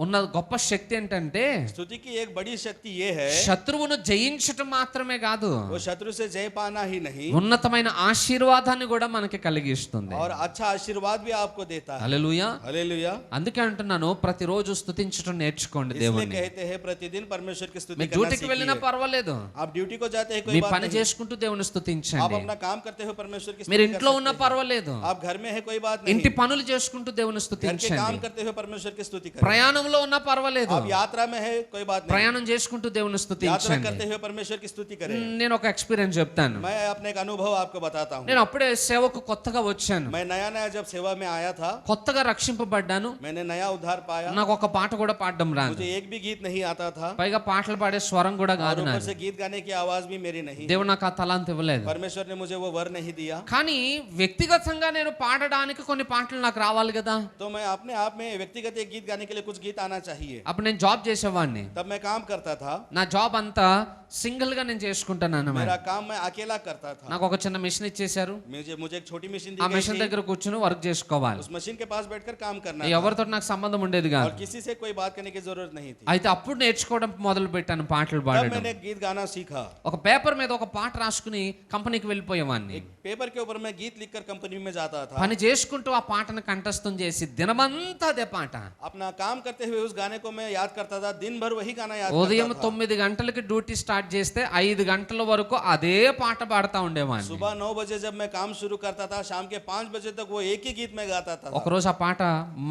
ఉన్న గొప్ప శక్తి ఏంటంటే स्तुति की एक बड़ी शक्ति ये है శత్రువును జయించటం మాత్రమే కాదు, वो शत्रु से जय पाना ही नहीं ఉన్నతమైన ఆశీర్వాదాన్ని కూడా మనకి కలిగిస్తుంది. और अच्छा आशीर्वाद भी आपको देता है. హల్లెలూయా. हालेलुया. అందుకే అంటున్నాను, ప్రతిరోజు స్తుతించటం నేర్చుకోండి इसलिए దేవుణ్ణి. कहते हैं प्रतिदिन परमेश्वर की स्तुति మీ करना డ్యూటీకి వెళ్ళినా सीखिए. పర్వాలేదు, आप ड्यूटी को जाते हैं మీ कोई बात పని नहीं. చేసుకుంటూ దేవుని आप స్తుతించండి. अपना काम करते हुए परमेश्वर की మీరు स्तुति ఇంట్లో कर ఉన్నా सकते పర్వాలేదు, हैं. आप घर में है कोई बात ఇంటి नहीं. పనులు చేసుకుంటూ దేవుని घर के స్తుతించండి. काम करते हुए परमेश्वर की स्तुति करें. ప్రయాణంలో ఉన్నా పర్వాలేదు, आप यात्रा में है कोई बात नहीं. ప్రయాణం చేసుకుంటూ దేవుని यात्रा స్తుతించండి. करते हुए परमेश्वर की स्तुति करें. నేను ఒక ఎక్స్పీరియన్స్ చెప్తాను. मैं अपने एक अनुभव आपको बताता हूँ. నేను అప్పుడే సేవకు కొత్తగా వచ్చాను, मैं नया नया जब सेवा में आया था కొత్తగా రక్షింపబడ్డాను. मैंने नया उद्धार पाया. నాకు ఒక పాట కూడా పాడడం రాదు, मुझे एक भी गीत नहीं आता था పైగా పాటలు పాడే స్వరం కూడా और కాదు ऊपर నాది. से गीत गाने की आवाज भी मेरी नहीं. దేవుడు నాకు ఆ తలాంత ఇవ్వలేదు. परमेश्वर ने मुझे वो वर नहीं दिया. కానీ వ్యక్తిగతంగా నేను పాడడానికి కొన్ని పాటలు నాకు రావాలి కదా. तो मैं अपने आप में व्यक्तिगत एक गीत गाने के लिए कुछ गीत आना चाहिए. అప్పుడు నేను జాబ్ చేసేవాడిని. तब मैं काम करता था. నా జాబ్ అంతా సింగిల్ గా నేను చేసుకుంటాను అన్నమాట. मेरा काम मैं अकेला करता था. నాకు ఒక చిన్న మిషన్ ఇచ్చేశారు. मुझे एक छोटी मशीन ఆ दी गई మిషన్ थी. దగ్గర కూర్చుని వర్క్ చేసుకోవాలి. उस मशीन के पास बैठकर काम करना था. ఎవరితో నాకు సంబంధం ఉండేది और కాదు. किसी से कोई बात करने की जरूरत नहीं थी. అయితే అప్పుడు నేర్చుకోవడం మొదలు పెట్టాను పాటలు तब పాడడం. मैंने गीत गाना सीखा. ఒక పేపర్ మీద ఒక పాట రాసుకుని కంపెనీకి వెళ్ళిపోయేవాడిని. एक पेपर के ऊपर मैं गीत लिखकर कंपनी में जाता था. పని చేసుకుంటూ ఆ పాటను కంఠస్థం చేసి దినమంతా అదే పాట. अपना काम करते हुए उस गाने को मैं याद करता था. दिन भर वही गाना याद ఉదయం करता था. 9 గంటలకి డ్యూటీ స్టార్ట్ చేస్తే 5 గంటల వరకు అదే పాట పాడుతూ ఉండేవాడిని. सुबह 9 बजे जब मैं काम शुरू करता था शाम के 5 बजे तक वो एक ही गीत में गाता था. ఒక రోజు ఆ పాట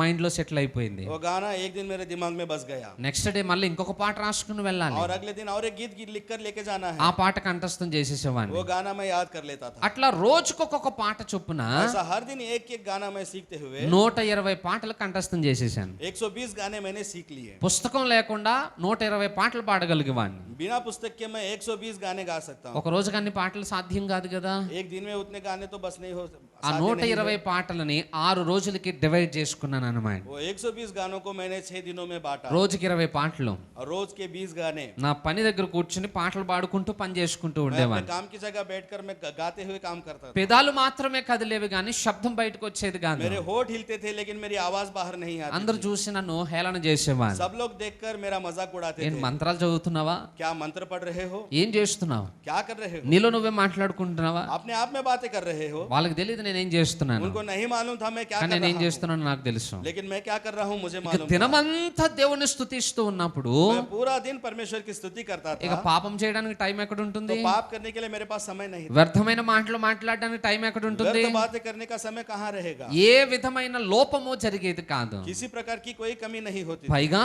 మైండ్ లో సెటిల్ అయిపోయింది. वो गाना एक दिन मेरे दिमाग में बस गया. నెక్స్ట్ డే మళ్ళీ ఇంకొక పాట రాసుకుని వెళ్ళాలి. और अगले दिन और एक गीत लिखकर लेके जाना है. ఆ పాట కంఠస్థం చేసేసేవాడిని. वो गाना मैं याद कर लेता था. అట్లా రోజుకొక పాట చొప్పున ऐसा हर दिन एक एक गाना मैं सीखते हुए 120 పాటలు కంఠస్థం చేసేసాను. 120 गाने मैंने सीख लिए. పుస్తకం లేకుండా 120 పాటలు పాడగలిగేవాడిని. बिना पुस्तक के मैं 120 गाने गा सकता हूँ. ఒక రోజుకి అన్ని పాటలు సాధ్యం కాదు కదా. एक दिन में उतने गाने तो बस नहीं हो ఆ साध्य नहीं 120 है. పాటలని 6 రోజులకి డివైడ్ చేసుకున్నాను అన్నమాట. वो 120 गानों को मैंने 6 दिनों में बांटा. రోజుకి 20 పాటలు. और रोज के 20 गाने నా పని దగ్గర కూర్చుని పాటలు పాడుకుంటూ పని చేసుకుంటూ मैं अपने ఉండేవాడిని. काम की जगह बैठकर मैं गाते हुए काम करता था. పెదాలు మాత్రమే కదిలేవి కానీ శబ్దం బయటకు వచ్చేది కాదు. मेरे होठ हिलते थे लेकिन मेरी आवाज बाहर नहीं आती అందరూ थी. చూసి నన్ను హేళన చేసేవారు. सब लोग देखकर मेरा मजाक उड़ाते ఏం थे. మంత్రాలు చదువుతున్నావా, क्या मंत्र पढ़ रहे हो, ఏం చేస్తున్నావు, क्या कर रहे हो, నీలో నువ్వే మాట్లాడుకుంటున్నావా. अपने आप में बातें कर रहे हो. వాళ్ళకి తెలియదు నేనేం చేస్తున్నాను, उनको नहीं मालूम था मैं क्या కానీ कर నేనేం रहा हूँ. చేస్తున్నానో నాకు తెలుసు. लेकिन मैं क्या कर रहा हूँ मुझे ఇక मालूम था. దినమంతా దేవుని స్తుతిస్తూ ఉన్నప్పుడు मैं पूरा दिन परमेश्वर की स्तुति करता ఇక था. పాపం చేయడానికి టైం ఎక్కడ तो ఉంటుంది, पाप करने के लिए मेरे पास समय नहीं था. వ్యర్థమైన మాటలు మాట్లాడడానికి టైం ఎక్కడ ఉంటుంది, व्यर्थ बातें करने का समय कहाँ रहेगा. ఏ విధమైన లోపము జరిగేది కాదు. किसी प्रकार की कोई कमी नहीं होती. పైగా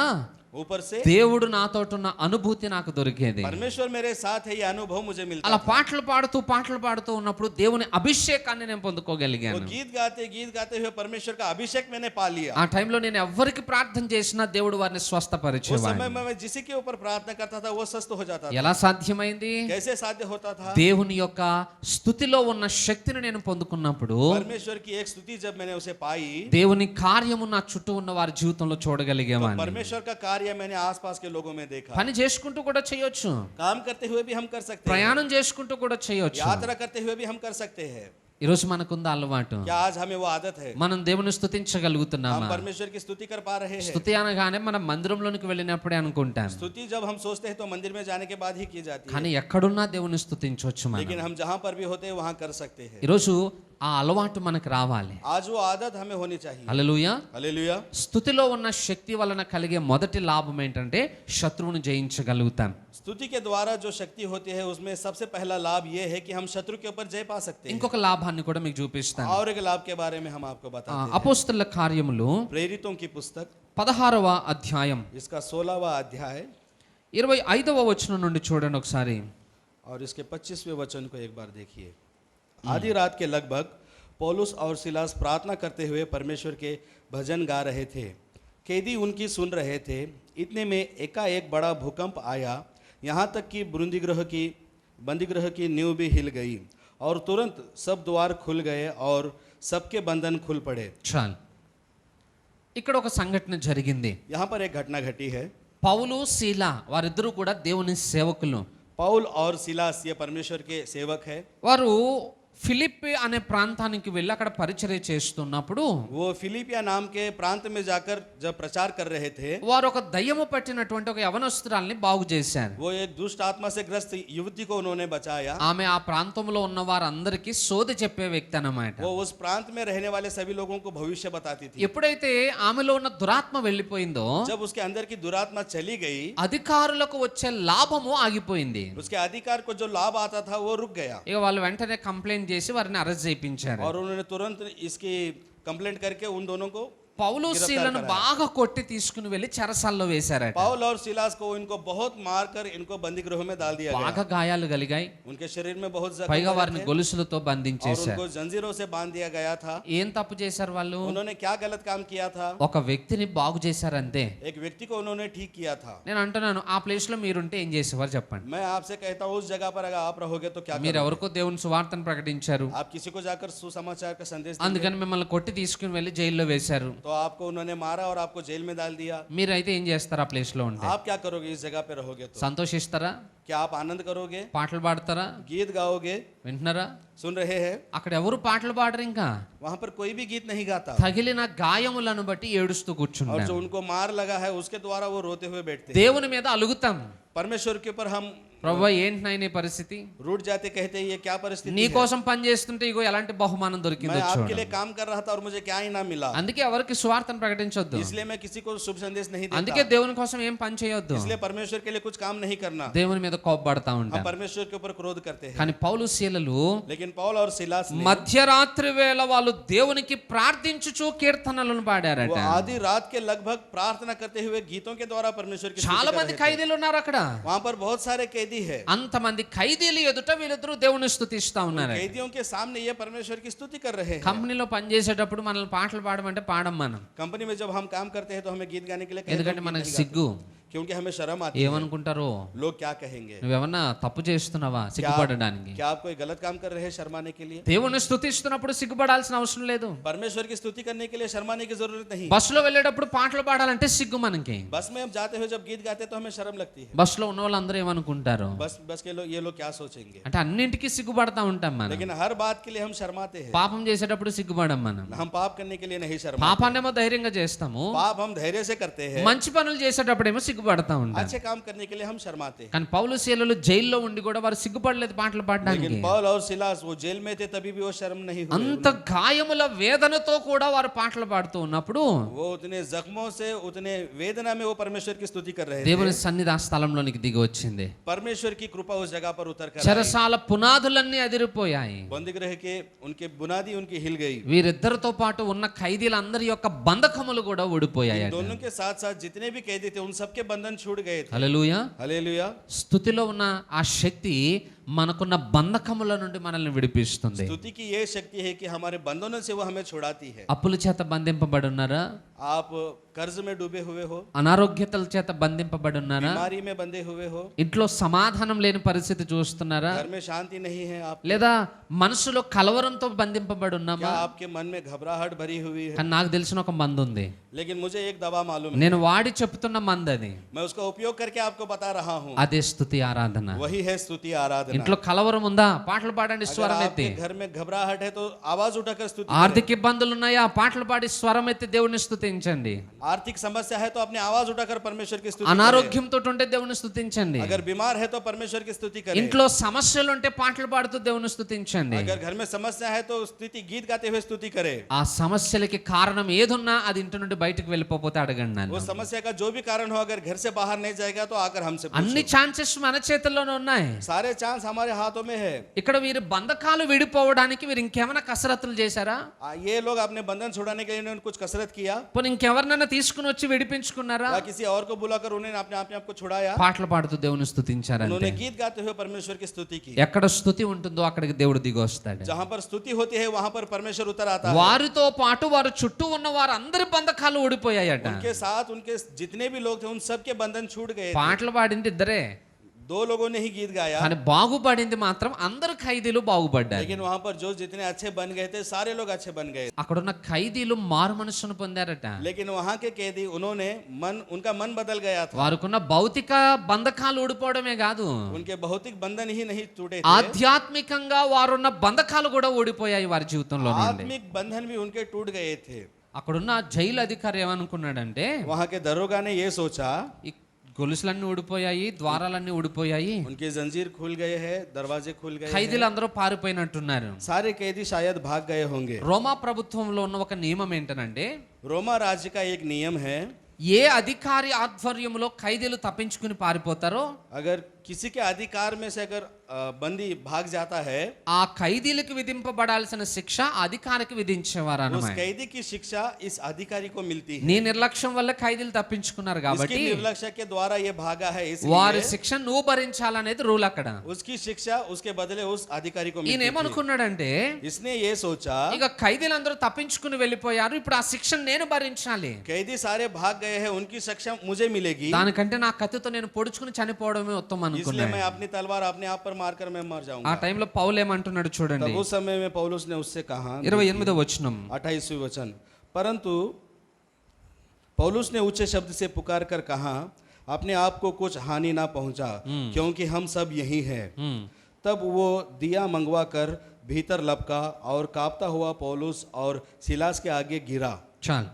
ऊपर से దేవుడు నాతోటున్న అనుభూతి నాకు దొరికేది. परमेश्वर मेरे साथ है ये अनुभव मुझे मिलता అలా था. పాటలు పాడుతూ ఉన్నప్పుడు దేవుని అభిషేకాన్ని నేను वो పొందుకోగలిగాను. गीत गाते हुए परमेश्वर का अभिषेक मैंने पा लिया. ఆ టైంలో నేను ఎవరికి ప్రార్థన చేసినా దేవుడు వారిని उस స్వస్థపరిచేవాడు. समय में मैं जिसी के ऊपर प्रार्थना करता था वो स्वस्थ हो जाता था. ఎలా సాధ్యమైంది, कैसे साध्य होता था. దేవుని యొక్క స్తుతిలో ఉన్న శక్తిని నేను పొందుకున్నప్పుడు परमेश्वर की एक स्तुति जब मैंने उसे पाई దేవుని కార్యము నా చుట్టూ ఉన్న వారి జీవితంలో तो చూడగలిగేవాడిని. परमेश्वर का कार्य मैंने आसपास के लोगों में देखा. పని చేసుకుంటూ కూడా చేయొచ్చు, काम करते हुए भी हम कर सकते हैं. ప్రయాణం చేసుకుంటూ కూడా చేయొచ్చు. यात्रा करते हुए भी हम कर सकते हैं. ఈరోజు మనకుంది అలవాటు, क्या आज हमें वो आदत है? మనం దేవుని हम స్తుతించగలుగుతున్నామా? परमेश्वर की स्तुति कर पा रहे हैं? స్తుతి అనగానే మనం మందిరంలోనికి వెళ్ళినప్పుడే అనుకుంటాం, स्तुति जब हम सोचते हैं तो मंदिर में जाने के बाद ही की जाती है, కానీ ఎక్కడున్నా దేవుని స్తుతించవచ్చు మనం. लेकिन हम जहाँ पर भी होते हैं वहाँ कर सकते हैं. ఈరోజు ఆ అలవాటు మనకు రావాలి. आज वो आदत हमें होनी चाहिए. హల్లెలూయా. हालेलुया. స్తుతిలో ఉన్న శక్తి వలన కలిగే మొదటి లాభం ఏంటంటే శత్రువును జయించగలుగుతాం. स्तुति के द्वारा जो शक्ति होती है उसमें सबसे पहला लाभ ये है कि हम शत्रु के ऊपर जय पा सकते हैं. ఇంకొక లాభాన్ని కూడా మీకు చూపిస్తాను. और एक लाभ के बारे में हम आपको बताते हैं. అపోస్తలుల కార్యములు प्रेरितों की पुस्तक 16వ అధ్యాయం इसका 16वां अध्याय 25వ వచనం నుండి చూడండి ఒకసారి. और इसके 25वें वचन को एक बार देखिए. आधी रात के लगभग पौलुस और सिलास प्रार्थना करते हुए परमेश्वर के भजन गा रहे थे. कैदी उनकी सुन रहे थे. इतने में एकाएक बड़ा भूकंप आया, यहाँ तक कि बंदीगृह की नींव भी हिल गई और तुरंत सब द्वार खुल गए और सबके बंधन खुल पड़े. చాలు. ఇక్కడ ఒక సంఘటన జరిగింది. यहाँ पर एक घटना घटी है. పౌలు శీల వారిద్దరూ కూడా దేవుని సేవకులు. पौल और सिलास ये परमेश्वर के सेवक है. వారు ఫిలిప్పి అనే ప్రాంతానికి వెళ్ళి అక్కడ పరిచర్య చేస్తున్నప్పుడు वो फिलिपिया नाम के प्रांत में जाकर जब प्रचार कर रहे थे, వారు ఒక దయ్యము పట్టినటువంటి ఒక యవనస్తురాల్ని బాగు చేశారు. वो एक दुष्ट आत्मा से ग्रस्त युवती को उन्होंने बचाया. ఆమె ఆ ప్రాంతంలో ఉన్న వారందరికీ సోది చెప్పే వ్యక్తి అన్నమాట. वो उस प्रांत में रहने वाले सभी लोगों को भविष्य बताती थी. ఎప్పుడైతే ఆమెలో ఉన్న దురాత్మ వెళ్ళిపోయిందో जब उसके अंदर की दुरात्मा चली गई, అధికారులకు వచ్చే లాభము ఆగిపోయింది. उसके अधिकार को जो लाभ आता था वो रुक गया. ఇక వాళ్ళు వెంటనే కంప్లైంట్ చేసి వారిని అరెస్ట్ చేయించారు. और उन्होंने तुरंत इसकी कंप्लेंट करके उन दोनों को పౌలు శీలను బాగా కొట్టి తీసుకుని వెళ్ళి చెరసాల్లో వేశారట. पौल और सिलास को इनको बहुत मारकर इनको बंदी गृह में डाल दिया బాగా गया. గాయాలు కలిగాయి. उनके शरीर में बहुत जख्म పైగా लगे వారిని थे గొలుసులతో और బంధించేశారు. उनको जंजीरों से बांध दिया गया था. ఏం తప్పు చేశారు వాళ్ళు? उन्होंने क्या गलत काम किया था? ఒక వ్యక్తిని బాగు చేశారు అంతే. एक व्यक्ति को उन्होंने ठीक किया था. నేను అంటున్నాను, ఆ ప్లేస్ లో మీరుంటే ఏం చేసేవారు చెప్పండి. मैं आपसे कहता हूँ उस जगह पर अगर आप रहोगे तो क्या మీరు करोगे? ఎవరికో దేవుని సువార్తను ప్రకటించారు, आप किसी को जाकर सुसमाचार का संदेश देंगे, అందుకని మిమ్మల్ని కొట్టి తీసుకుని వెళ్ళి జైల్లో వేశారు. तो आपको उन्होंने मारा और आपको जेल में डाल दिया. మీరైతే ఏం చేస్తారు ఆ ప్లేస్ లో ఉంటే? आप क्या करोगे इस जगह पे रहोगे तो? సంతోషిస్తారా? क्या आप आनंद करोगे? పాటలు పాడతారా? गीत गाओगे? వింటున్నారా? सुन रहे हैं? అక్కడ ఎవరు పాటలు పాడరు. ఇంకా वहां पर कोई भी गीत नहीं गाता. తగిలిన గాయములను బట్టి ఏడుస్తూ और కూర్చుంటారు. जो उनको मार लगा है उसके द्वारा वो रोते हुए बैठते हैं. దేవుని మీద అలుగుతాం, परमेश्वर के ऊपर हम ప్రభువా ఏంటి నాయన ఈ పరిస్థితి? रूठ जाते, कहते हैं ये क्या परिस्थिति నీ है? కోసం పని చేస్తుంటే ఇగో ఎలాంటి బహుమానం దొరికిందో मैं आपके చూడు. लिए काम कर रहा था और मुझे क्या इनाम मिला. అందుకే ఎవరికి స్వార్థను ప్రకటించొద్దు. इसलिए मैं किसी को शुभ संदेश नहीं అందుకే देता. దేవుని కోసం ఏం పని చేయొద్దు. इसलिए परमेश्वर के लिए कुछ काम नहीं करना. దేవుని మీద కోపపడతా हम ఉంటాం. परमेश्वर के ऊपर क्रोध करते हैं. కానీ పౌలు శీలలు लेकिन पौल और सिलास ने మధ్యరాత్రి వేళ వాళ్ళు దేవునికి ప్రార్థించుచు కీర్తనలను పాడారట. वो आधी रात के लगभग प्रार्थना करते हुए गीतों के द्वारा परमेश्वर की स्तुति చాలా कर మంది रहे थे. ఖైదీలు ఉన్నారు అక్కడ. वहां पर बहुत सारे कैदी है. అంతమంది ఖైదీలు ఎదుట వీళ్ళిద్దరూ దేవుని స్తుతిస్తా ఉన్నారు. कैदियों के सामने ये परमेश्वर की स्तुति कर रहे हैं. కంపెనీలో పనిచేసేటప్పుడు మనల్ని పాటలు పాడమంటే పాడం మనం, कंपनी में जब हम काम करते हैं तो हमें गीत गाने के लिए कहते हैं, ఎందుకంటే गीत మనకి नहीं సిగ్గు. गाते, क्योंकि हमें शर्म आती है. ఏమనుకుంటారో, लोग क्या कहेंगे? నువ్వేమన్నా తప్పు చేస్తున్నావా సిగ్గుపడడానికి? क्या आप कोई गलत काम कर रहे हैं शर्माने के लिए? దేవుని స్తుతిస్తున్నప్పుడు సిగ్గుపడాల్సిన అవసరం లేదు. परमेश्वर की स्तुति करने के लिए शर्माने की जरूरत नहीं. బస్సులో వెళ్ళేటప్పుడు పాటలు పాడాలంటే సిగ్గు మనకి. बस में हम जाते हुए जब गीत गाते हैं तो हमें शर्म लगती है. బస్సులో ఉన్న వాళ్ళందరూ ఏమనుకుంటారు बस के लोग, ये लोग क्या सोचेंगे? అంటే అన్నింటికి సిగ్గుపడతా ఉంటాం మనం. लेकिन हर बात के लिए हम शर्माते हैं. పాపం చేసేటప్పుడు సిగ్గుపడం మనం. हम पाप करने के लिए नहीं शर्माते. పాపాన్నేమో ధైర్యంగా చేస్తాము, पाप हम धैर्य से करते हैं. మంచి పనులు చేసేటప్పుడేమో సిగ్గుపడతా ఉంటాం. अच्छे काम करने के लिए हम शर्माते हैं. కానీ పౌలు శీలలు జైల్లో ఉండి కూడా వారు సిగ్గుపడలేదు పాటలు పాడడానికి. लेकिन पौल और सिलास वो जेल में थे तभी भी वो शर्म नहीं हुए. అంత గాయముల వేదనతో కూడా వారు పాటలు పాడుతూ ఉన్నప్పుడు वो उतने जख्मों से, उतने वेदना में वो परमेश्वर की स्तुति कर रहे थे. దేవుని సన్నిధి ఆ స్థలంలోనికి దిగి వచ్చింది. परमेश्वर की कृपा उस जगह पर उतर कर आई. చెరసాల పునాదులన్నీ అదిరిపోయాయి. बंदीगृह के उनके बुनियादी उनकी हिल गई. వీరిద్దరితో పాటు ఉన్న ఖైదీలందరి యొక్క బంధకములు కూడా ఊడిపోయాయి. दोनों के साथ साथ जितने भी कैदी थे उन सबके बंधन छूट गए थे. హల్లెలూయా. हालेलुया. స్థుతిలో ఉన్న ఆ శక్తి మనకున్న బంధకముల నుండి మనల్ని విడిపిస్తుంది. स्तुति की ये शक्ति है कि हमारे बंधनों से वो हमें छुड़ाती है. అప్పుల చేత బంధింపబడి ఉన్నారా? आप कर्ज में डूबे हुए हो, అనారోగ్యతల చేత బంధింపబడి ఉన్నారా? बीमारी में बंधे हुए हो, ఇంట్లో సమాధానం లేని పరిస్థితి చూస్తున్నారా? घर में शांति नहीं है आप, లేదా మనసులో కలవరంతో బంధింపబడి ఉన్నామా? क्या आपके मन में घबराहट भरी हुई है? కానీ నాకు తెలిసిన ఒక మందు ఉంది, लेकिन मुझे एक दवा मालूम है. నేను వాడి చెప్తున్న మందు అది. मैं उसका उपयोग करके आपको बता रहा हूँ. అదే స్తుతి ఆరాధన. वही है स्तुति आराधना. इतना। ఇంట్లో కలవరం ఉందా, పాటలు పాడండి अगर స్వరం ఎత్తి. आपके घर में घबराहट है तो आवाज उठाकर स्तुति करें। ఆర్థిక ఇబ్బందులు ఉన్నాయా, పాటలు పాడి స్వరం ఎత్తి దేవుని స్తుతించండి. आर्थिक समस्या है तो अपनी आवाज उठाकर परमेश्वर की स्तुति करें। అనారోగ్యంతో ఉంటే దేవుని స్తుతించండి. अगर बीमार है तो परमेश्वर की स्तुति करें। ఇంట్లో సమస్యలు ఉంటే పాటలు పాడుతూ దేవుని స్తుతించండి. अगर घर में समस्या है तो स्तुति गीत गाते हुए स्तुति करें। ఆ సమస్యలకి కారణం ఏదున్నా అది ఇంటి నుండి బయటకు వెళ్ళిపోతే అడగండి నన్ను. वो समस्या का जो भी कारण हो, अगर घर से बाहर नहीं जाएगा तो आकर हमसे అన్ని पूछो। ఛాన్సెస్ మన చేతుల్లోనే ఉన్నాయి. सारे चांस हमारे हाथों में है। ఇక్కడ వీరు బంధకాలు విడిపోవడానికి వీరు ఇంకేమైనా కసరత్తులు చేశారా? ये लोग अपने बंधन छुड़ाने के लिए इन्होंने कुछ कसरत किया పోనీ ఇంకెవరినైనా తీసుకుని వచ్చి విడిపించుకున్నారా? या किसी और को बुलाकर उन्हें अपने आप को छुड़ाया? పాటలు పాడుతూ దేవుని స్తుతించారంటే उन्होंने गीत गाते हुए परमेश्वर की स्तुति की। ఎక్కడ స్తుతి ఉంటుందో అక్కడికి దేవుడు దిగి వస్తాడు. जहाँ पर स्तुति होती है वहां पर परमेश्वर उतर आता है। వారితో పాటు వారు చుట్టూ ఉన్న వారందరి బంధకాలు ఊడిపోయాయట. उनके साथ उनके जितने भी लोग थे उन सब के बंधन छूट गए थे। పాటలు పాడింది ఇద్దరే, दो लोगों ने ही गीत गाया, కానీ బాగుపడింది మాత్రం అందరు ఖైదీలు బాగుపడ్డారు. लेकिन वहां पर जो जितने अच्छे बन गए थे सारे लोग अच्छे बन गए। అక్కడున్న ఖైదీలు మారు మనస్సును పొందారట. लेकिन वहां के कैदी उन्होंने उनका मन बदल गया था। వారికున్న భౌతిక బంధకాలు ఊడిపోవడమే కాదు, उनके भौतिक बंधन ही नहीं टूटे थे, ఆధ్యాత్మికంగా వారున్న బంధకాలు కూడా ఊడిపోయాయి వారి జీవితంలో నుండి. आत्मिक बंधन भी उनके टूट गए थे। అక్కడున్న జైలు అధికారి ఏమనుకున్నాడంటే, वहां के दरोगा ने ये सोचा, ఈ గొలుసులన్నీ ఊడిపోయాయి, ద్వారాలన్నీ ఊడిపోయాయి, उनके जंजीर खुल गए हैं, दरवाजे खुल गए हैं, ఖైదీలు అందరూ పారిపోయినట్టున్నారు. सारे कैदी शायद भाग गए होंगे। రోమా ప్రభుత్వంలో ఉన్న ఒక నియమం ఏంటనంటే, रोमा राज्य का एक नियम है, ఏ అధికారి ఆధ్వర్యంలో ఖైదీలు తప్పించుకుని పారిపోతారో अगर किसी के अधिकार में से अगर बंदी भाग जाता है, ఆ ఖైదీలకు విధింపబడాల్సిన శిక్ష ఆ అధికారికి విధించేవారు उस అన్నమాట. कैदी की शिक्षा इस अधिकारी को मिलती है। నీ నిర్లక్ష్యం వల్ల ఖైదీలు తప్పించుకున్నారు इसके కాబట్టి निर्लक्ष्य के द्वारा ये भागा है, వారి इसलिए శిక్ష నువ్వు భరించాలనేది రూల్ అక్కడ. उसकी शिक्षा उसके बदले उस अधिकारी को ఈయన मिलती थी। ఏమనుకున్నాడంటే, इसने ये सोचा, ఇక ఖైదీలందరూ తప్పించుకుని వెళ్ళిపోయారు, ఇప్పుడు ఆ శిక్ష నేను భరించాలి, कैदी सारे भाग गए हैं, उनकी शिक्षा मुझे मिलेगी, దానికంటే నా కత్తితో నేను పొడుచుకుని చనిపోవడమే ఉత్తమం इसलिए అనుకున్నాడు. मैं अपनी तलवार अपने आप पर मारकर मैं मर ఆ जाऊंगा। టైంలో పౌలు ఏమంటున్నాడు చూడండి, तब उस समय में पौलुस ने उससे कहा, 28వ వచనం, 28वें वचन, परंतु पौलुस ने ऊंचे शब्द से पुकार कर कहा, अपने आप को कुछ हानि ना पहुंचा, क्योंकि हम सब यही हैं। तब वो दिया मंगवा कर भीतर लपका और कांपता हुआ पौलुस और सिलास के आगे गिरा। చాలు.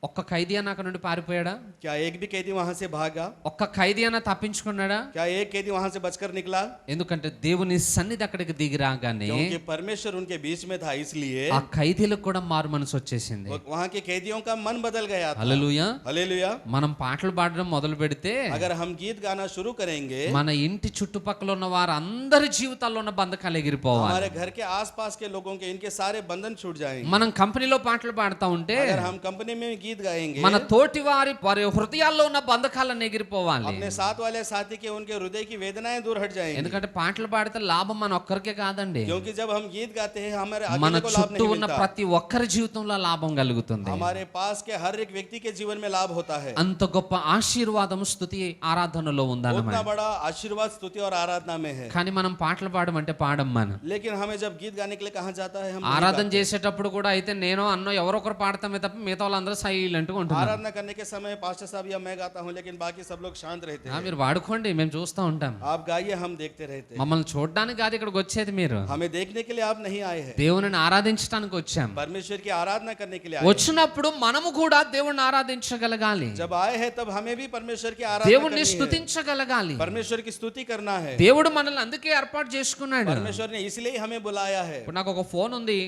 ఒక్క ఖైదీ అన్న అక్కడ నుండి పారిపోయాడా? क्या एक भी कैदी वहां से भागा? ఒక్క ఖైదీ అన్న తప్పించుకున్నాడా? क्या एक कैदी वहां से बचकर निकला? ఎందుకంటే దేవుని సన్నిధి అక్కడికి దిగి రాగానే क्योंकि परमेश्वर उनके बीच में था, इसलिए ఆ ఖైదీలకు కూడా మారు మనసు వచ్చేసింది. वहां के कैदियों का मन बदल गया था। హల్లెలూయా. हालेलुया। మనం పాటలు పాడడం మొదలు పెడితే अगर हम गीत गाना शुरू करेंगे, మన ఇంటి చుట్టుపక్కల ఉన్న వారందరి జీవితాల్లో ఉన్న బంధకాలు ఎగిరిపోవాలి. हमारे घर के आसपास के लोगों के इनके सारे बंधन छूट जाएंगे। మనం కంపెనీలో పాటలు పాడుతా ఉంటే अगर हम कंपनी में गीत गाएंगे, మన తోటి వారి హృదయాల్లో ఉన్న బంధకాలను ఎగిరిపోవాలి. अपने साथ वाले साथी के उनके हृदय की वेदनाएं दूर हट जाएंगी। ఎందుకంటే పాటలు పాడితే లాభం మన ఒక్కరికే కాదండి, क्योंकि जब हम गीत गाते हैं हमारे మన अकेले को लाभ చుట్టూ नहीं ఉన్న मिलता, ప్రతి ఒక్కరి జీవితంలో లాభం కలుగుతుంది. हमारे पास के हर एक व्यक्ति के जीवन में लाभ होता है। అంత గొప్ప ఆశీర్వాదం స్తుతి ఆరాధనలో ఉందన్నమాట. उतना बड़ा आशीर्वाद स्तुति और आराधना में है। కానీ మనం పాటలు పాడమంటే పాడం మనం. लेकिन हमें जब गीत गाने के लिए कहा जाता है, हम ఆరాధన చేసేటప్పుడు కూడా అయితే నేను అన్నో ఎవరో ఒకరు పాడతామే తప్ప మిగతా వాళ్ళందరూ సైలెంట్ గా ఉంటున్నారు. आराधना करने के समय पास्टर साहब या मैं गाता हूँ, लेकिन बाकी सब लोग शांत रहते हैं। మీరు వాడుకోండి, మేము చూస్తూ ఉంటాం. आप गाइए, हम देखते रहते हैं। మమ్మల్ని చూడడానికి కాదు ఇక్కడికి వచ్చేది, మీరు हमें देखने के लिए आप नहीं आए हैं, దేవుని ఆరాధించడానికి వచ్చాం. परमेश्वर की आराधना करने के लिए आए हैं। వచ్చినప్పుడు మనము కూడా దేవుణ్ణి ఆరాధించగలగాలి, जब आए हैं तब हमें भी परमेश्वर की आराधना దేవుణ్ణి करनी है, స్తుతించగలగాలి. परमेश्वर की स्तुति करना है। దేవుడు మనల్ని అందుకే ఏర్పాటు చేసుకున్నాడు. परमेश्वर ने इसलिए हमें बुलाया है। ఇప్పుడు నాకు ఒక ఫోన్ ఉంది,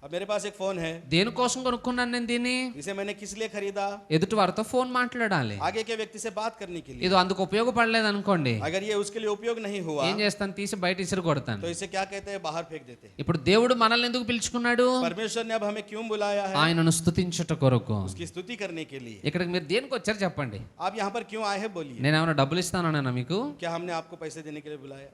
अब मेरे पास एक फोन है, దేనికోసం కొనుక్కున్నాను నేను దీన్ని? इसे मैंने किस लिए खरीदा? ఎదుటి వారితో ఫోన్ మాట్లాడాలి. आगे के व्यक्ति से बात करने के लिए। ఇది అందుకు ఉపయోగపడలేదు అనుకోండి, अगर ये उसके लिए उपयोग नहीं हुआ ఏం చేస్తాను, తీసి బయట ఇసురు కొడతాను. तो इसे क्या कहते हैं, बाहर फेंक देते हैं। ఇప్పుడు దేవుడు మనల్ని ఎందుకు పిలుచుకున్నాడు? परमेश्वर ने अब हमें क्यों बुलाया है? ఆయనను స్తుతించుట కొరకు. उसकी स्तुति करने के लिए। ఇక్కడికి మీరు దేనికి వచ్చారు చెప్పండి? आप यहाँ पर क्यों आए हैं, बोलिए। నేను ఏమైనా డబ్బులు ఇస్తానన్నా మీకు? क्या हमने आपको पैसे देने के लिए बुलाया?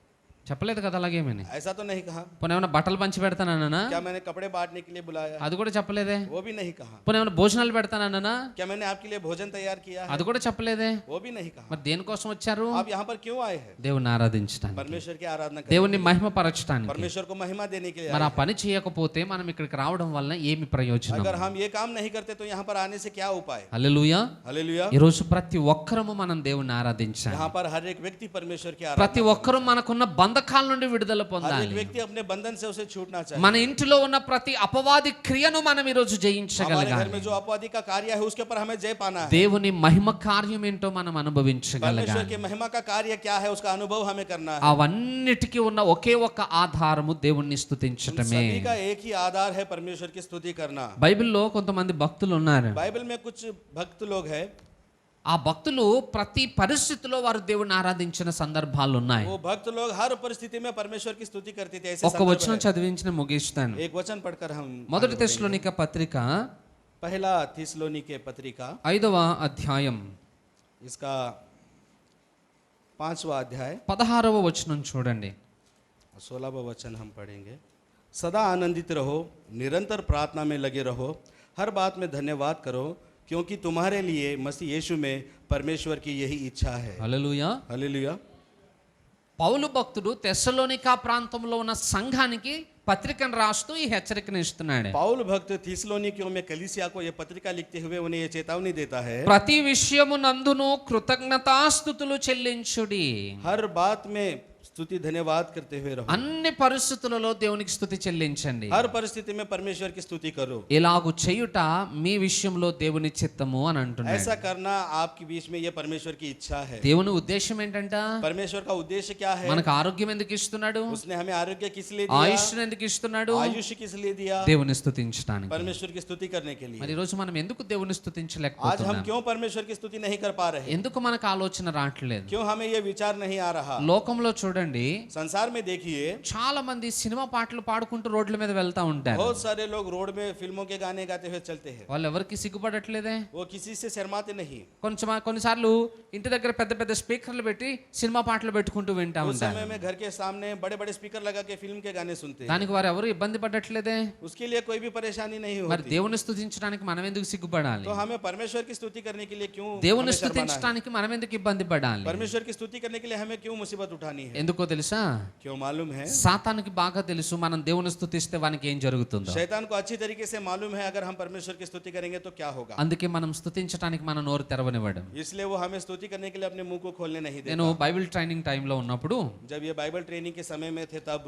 చెప్పలేదు కదా అలాగేమని. ऐसा तो नहीं कहा। పోనీ ఏమైనా బట్టలు పంచి పెడతానన్నా? क्या मैंने कपड़े बांटने के लिए बुलाया? అది కూడా చెప్పలేదే. वो भी नहीं कहा। పోనీ ఏమైనా భోజనాలు పెడతానన్నా? क्या मैंने आपके लिए भोजन तैयार किया है? అది కూడా చెప్పలేదే. वो भी नहीं कहा। మరి దేనికోసం వచ్చారు? आप यहाँ पर क्यों आए हैं? దేవుణ్ణి ఆరాధించడానికి, परमेश्वर की आराधना करने, దేవుణ్ణి మహిమపరచడానికి. परमेश्वर को महिमा देने के लिए మరి आए ఆ పని చేయకపోతే మనం ఇక్కడికి రావడం వలన ఏమి ప్రయోజనం? हैं। अगर हम ये काम नहीं करते तो यहाँ पर आने से क्या उपाय? హల్లెలూయా. हालेलुया। ఈ రోజు ప్రతి ఒక్కరము మనం దేవుణ్ణి ఆరాధించాలి. यहाँ पर हर एक व्यक्ति परमेश्वर की आराधना, ప్రతి ఒక్కరూ మనకున్న బంధకాల నుండి విడుదల हर एक పొందాలి. व्यक्ति अपने बंधन से उसे छूटना चाहिए। మన ఇంటిలో ఉన్న ప్రతి అపవాది క్రియను మనం ఈ రోజు हमारे घर జయించగలగాలి. में जो अपवादी का कार्य है उसके ऊपर हमें जय पाना है। దేవుని మహిమ కార్యం ఏంటో మనం परमेश्वर అనుభవించగలగాలి. की महिमा का कार्य क्या है उसका अनुभव हमें करना है। అవన్నిటికీ ఉన్న ఒకే ఒక్క ఆధారము దేవుణ్ణి उन స్తుతించటమే. सभी का एक ही आधार है परमेश्वर की स्तुति करना। బైబిల్లో కొంతమంది భక్తులు ఉన్నారు. बाइबल में कुछ भक्त लोग हैं, ఆ భక్తులు ప్రతి పరిస్థితిలో వారు దేవుణ్ణి ఆరాధించిన సందర్భాలు ఉన్నాయి. वो भक्त लोग हर परिस्थिति में परमेश्वर की स्तुति करते थे। ऐसे ఒక్క संदर्भ వచనం है। చదివించిన ముగిస్తాను. एक वचन पढ़कर हम మొదటి తెస్సలోనిక పత్రిక पहला थिस्सलुनीके पत्रिका 5వ అధ్యాయం इसका 5वां अध्याय 16వ వచనం చూడండి. 16वां वचन हम पढ़ेंगे। सदा आनंदित रहो, निरंतर प्रार्थना में लगे रहो, हर बात में धन्यवाद करो, क्योंकि तुम्हारे लिए मसीह यीशु में परमेश्वर की यही इच्छा है। హల్లెలూయా. हालेलुया। పౌలు భక్తుడు తెస్సలోనికా ప్రాంతంలో ఉన్న సంఘానికి పత్రికను రాస్తూ ఈ హెచ్చరికను ఇస్తున్నాడు. पाउल भक्त थिस्सलुनीकियों में कलीसिया को यह पत्रिका लिखते हुए उन्हें यह चेतावनी देता है, ప్రతి విషయము నందును కృతజ్ఞతాస్తుతులు చెల్లించుడి. हर बात में स्तुति धन्यवाद करते हुए रहो। అన్ని పరిస్థితులలో దేవునికి స్తుతి చెల్లించండి. हर परिस्थिति में परमेश्वर की स्तुति करो। ఇలాగు చేయుట మీ విషయంలో దేవుని చిత్తము అని అంటున్నాడు. ऐसा करना आपके बीच में यह परमेश्वर की इच्छा है। దేవుని ఉద్దేశం ఏంటంట? परमेश्वर का उद्देश्य क्या है? మనకు ఆరోగ్యం ఎందుకు ఇస్తున్నాడు? उसने हमें आरोग्य किस लिए दिया? ఆయుష్ను ఎందుకు ఇస్తున్నాడు? आयुष्य किस लिए दिया? దేవుని స్తుతించడానికి. परमेश्वर की स्तुति करने के लिए। మరి ఈ రోజు మనం ఎందుకు దేవుని आज हम స్తుతించలేకపోతున్నాం? क्यों परमेश्वर की स्तुति नहीं कर पा रहे? ఎందుకు మనకు ఆలోచన రావట్లేదు? क्यों हमें ये विचार नहीं आ रहा? లోకంలో చూడండి, संसार में देखिए, చాలా మంది సినిమా పాటలు పాడుకుంటూ రోడ్ల మీద వెళ్తా ఉంటారు. बहुत सारे लोग रोड में फिल्मों के गाने गाते हुए चलते हैं। వాళ్ళు ఎవరికి సిగ్గుపడట్లేదే. वो किसी से शर्माते नहीं। కొన్నిసార్లు ఇంటి దగ్గర పెద్ద పెద్ద స్పీకర్లు పెట్టి సినిమా పాటలు పెట్టుకుంటూ వింటా उस ఉంటారు. समय में घर के सामने बड़े बड़े स्पीकर लगा के फिल्म के गाने सुनते हैं। దానికి వారు ఎవరు ఇబ్బంది పడట్లేదే. उसके लिए कोई भी परेशानी नहीं మరి होती। దేవుని స్తుతించడానికి మనం ఎందుకు సిగ్గుపడాలి? तो हमें परमेश्वर की स्तुति करने के लिए क्यों దేవుని हमें शर्माना है? స్తుతించడానికి మనం ఎందుకు ఇబ్బంది పడాలి? परमेश्वर की स्तुति करने के लिए हमें क्यों मुसीबत उठानी है? ఎందుకో తెలుసా? क्यों मालूम है? సాతానికి బాగా తెలుసు మనం దేవుని స్తుతిస్తే వానికి ఏం జరుగుతుందో. शैतान को अच्छी तरीके से मालूम है अगर हम परमेश्वर की स्तुति करेंगे तो क्या होगा। అందుకే మనం స్తుతించడానికి మన నోరు తెరవనివ్వడం. इसलिए वो हमें स्तुति करने के लिए अपने मुंह को खोलने नहीं నేను देता। బైబిల్ ట్రైనింగ్ టైంలో ఉన్నప్పుడు जब ये बाइबल ट्रेनिंग के समय में थे तब